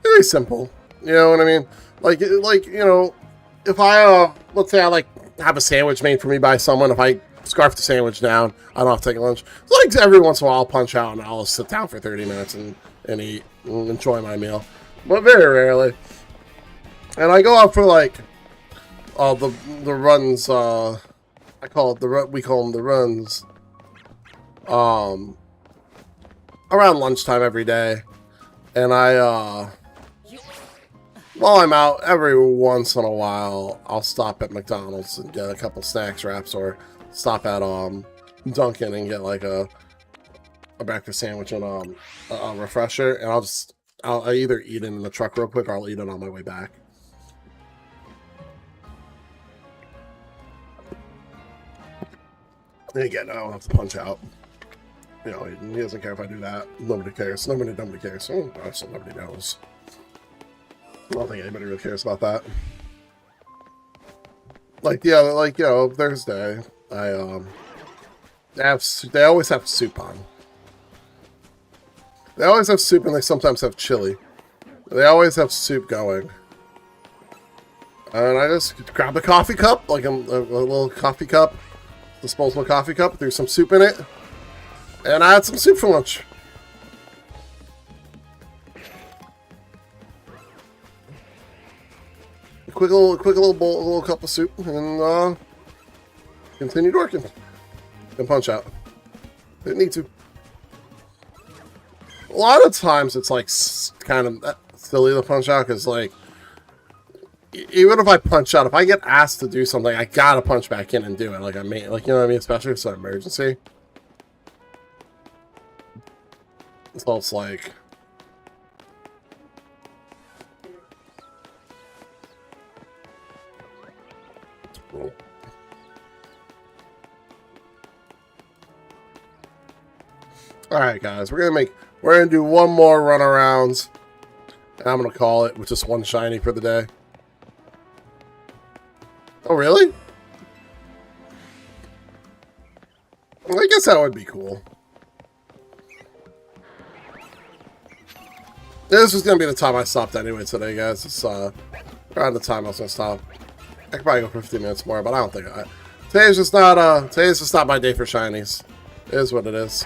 very simple. You know what I mean? Like you know, if I let's say I like have a sandwich made for me by someone, if I scarf the sandwich down, I don't have to take a lunch. So like every once in a while, I'll punch out and I'll sit down for 30 minutes and eat and enjoy my meal, but very rarely. And I go out for like the runs. I call it we call them the runs. Around lunchtime every day, and while I'm out, every once in a while, I'll stop at McDonald's and get a couple snacks wraps, or stop at Dunkin' and get like a breakfast sandwich and a refresher, and I'll either eat it in the truck real quick or I'll eat it on my way back. And again, I don't have to punch out. You know, he doesn't care if I do that. Nobody cares. Nobody cares. Oh, gosh, so nobody knows. I don't think anybody really cares about that. Like the other, like, you know, Thursday, they always have soup on. They always have soup, and they sometimes have chili. They always have soup going. And I just grab a coffee cup, like a little coffee cup, disposable coffee cup, threw some soup in it, and I had some soup for lunch. Quick little bowl, a little cup of soup, and continued working. And punch out. Didn't need to. A lot of times it's like kind of silly to punch out, because like even if I punch out, if I get asked to do something, I gotta punch back in and do it. Like I mean, like, you know what I mean, especially if it's an emergency. So it's like, cool. All right, guys, we're gonna do one more run arounds, and I'm gonna call it with just one shiny for the day. Oh, really? Well, I guess that would be cool. This was gonna be the time I stopped anyway today, guys. It's around the time I was gonna stop. I could probably go for 15 minutes more, but I don't think today's just not my day for shinies. It is what it is.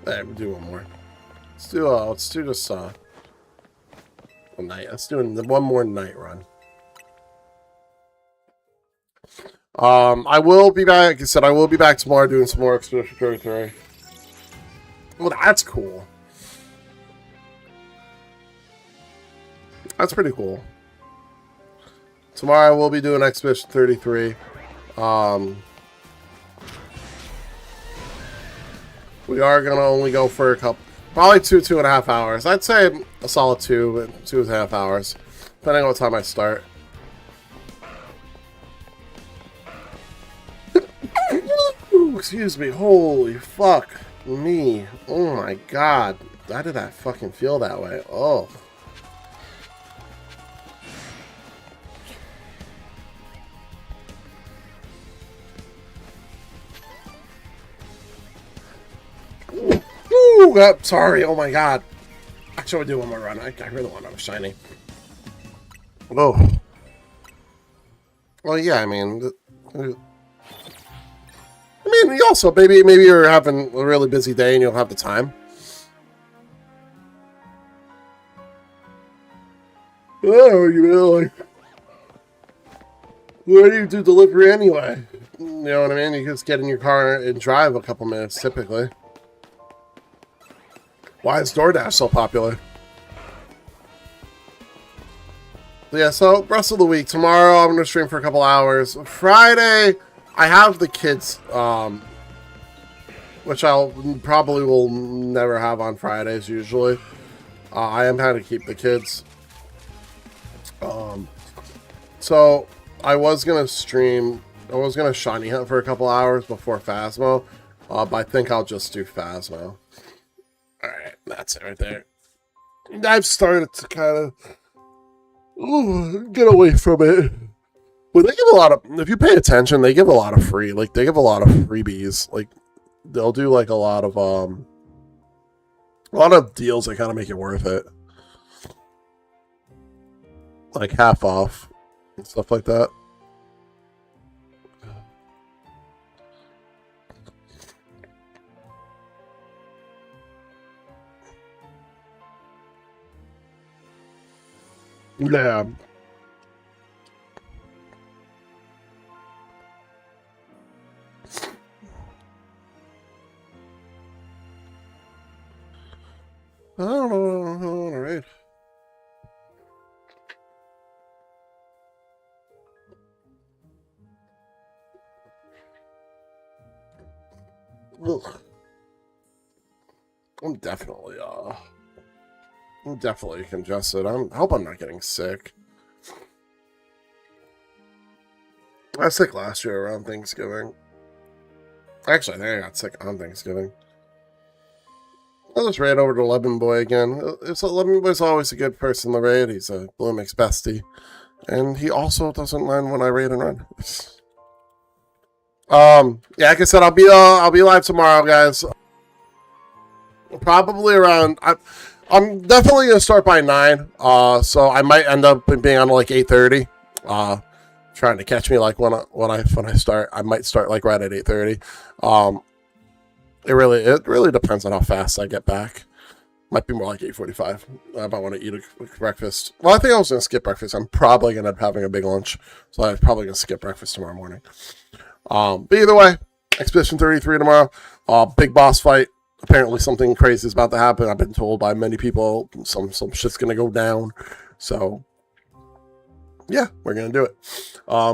Hey, we'll do one more. Let's do this a night. Let's do one more night run. I will be back. Like I said, I will be back tomorrow doing some more Expedition 33. Well, that's cool. That's pretty cool. Tomorrow I will be doing Expedition 33. We are gonna only go for a couple, probably 2.5 hours. I'd say a solid 2.5 hours, depending on what time I start. Ooh, excuse me. Holy fuck me. Oh my god. Why did I fucking feel that way? Oh. Ooh, sorry. Oh my god. Actually, I'll do one more run. I really want another shiny. Oh. Well, yeah, I mean, you also, maybe you're having a really busy day and you don't have the time. Oh, you know, like, why do you do delivery anyway? You know what I mean? You just get in your car and drive a couple minutes, typically. Why is DoorDash so popular? Yeah, so rest of the week. Tomorrow I'm going to stream for a couple hours. Friday, I have the kids, which I'll probably will never have on Fridays usually. I am having to keep the kids. So I was going to stream I was gonna shiny hunt for a couple hours before Phasmo, but I think I'll just do Phasmo. Alright, that's it right there. I've started to kind of get away from it. Well, they give a lot of, if you pay attention, they give a lot of free, like, they give a lot of freebies. Like, they'll do, like, a lot of deals that kind of make it worth it. Like, half off and stuff like that. Yeah. I don't know. All right. Ugh. I'm definitely congested. I hope I'm not getting sick. I was sick last year around Thanksgiving. Actually, I think I got sick on Thanksgiving. I just ran over to Lemon Boy again. Lemon Boy's always a good person to raid. He's a Blue Mix bestie. And he also doesn't mind when I raid and run. Yeah, like I said, I'll be live tomorrow, guys. Probably around, I'm definitely gonna start by 9. So I might end up being on like 8:30. Trying to catch me like when I start. I might start like right at 8:30. It really depends on how fast I get back. Might be more like 8:45. I might want to eat a breakfast. Well, I think I was gonna skip breakfast. I'm probably gonna end up having a big lunch, so I'm probably gonna skip breakfast tomorrow morning. But either way, Expedition 33 tomorrow. Big boss fight. Apparently something crazy is about to happen. I've been told by many people some shit's gonna go down. So yeah, we're gonna do it.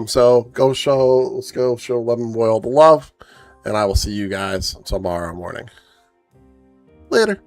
So let's go show Lemon Boy all the love, and I will see you guys tomorrow morning. Later.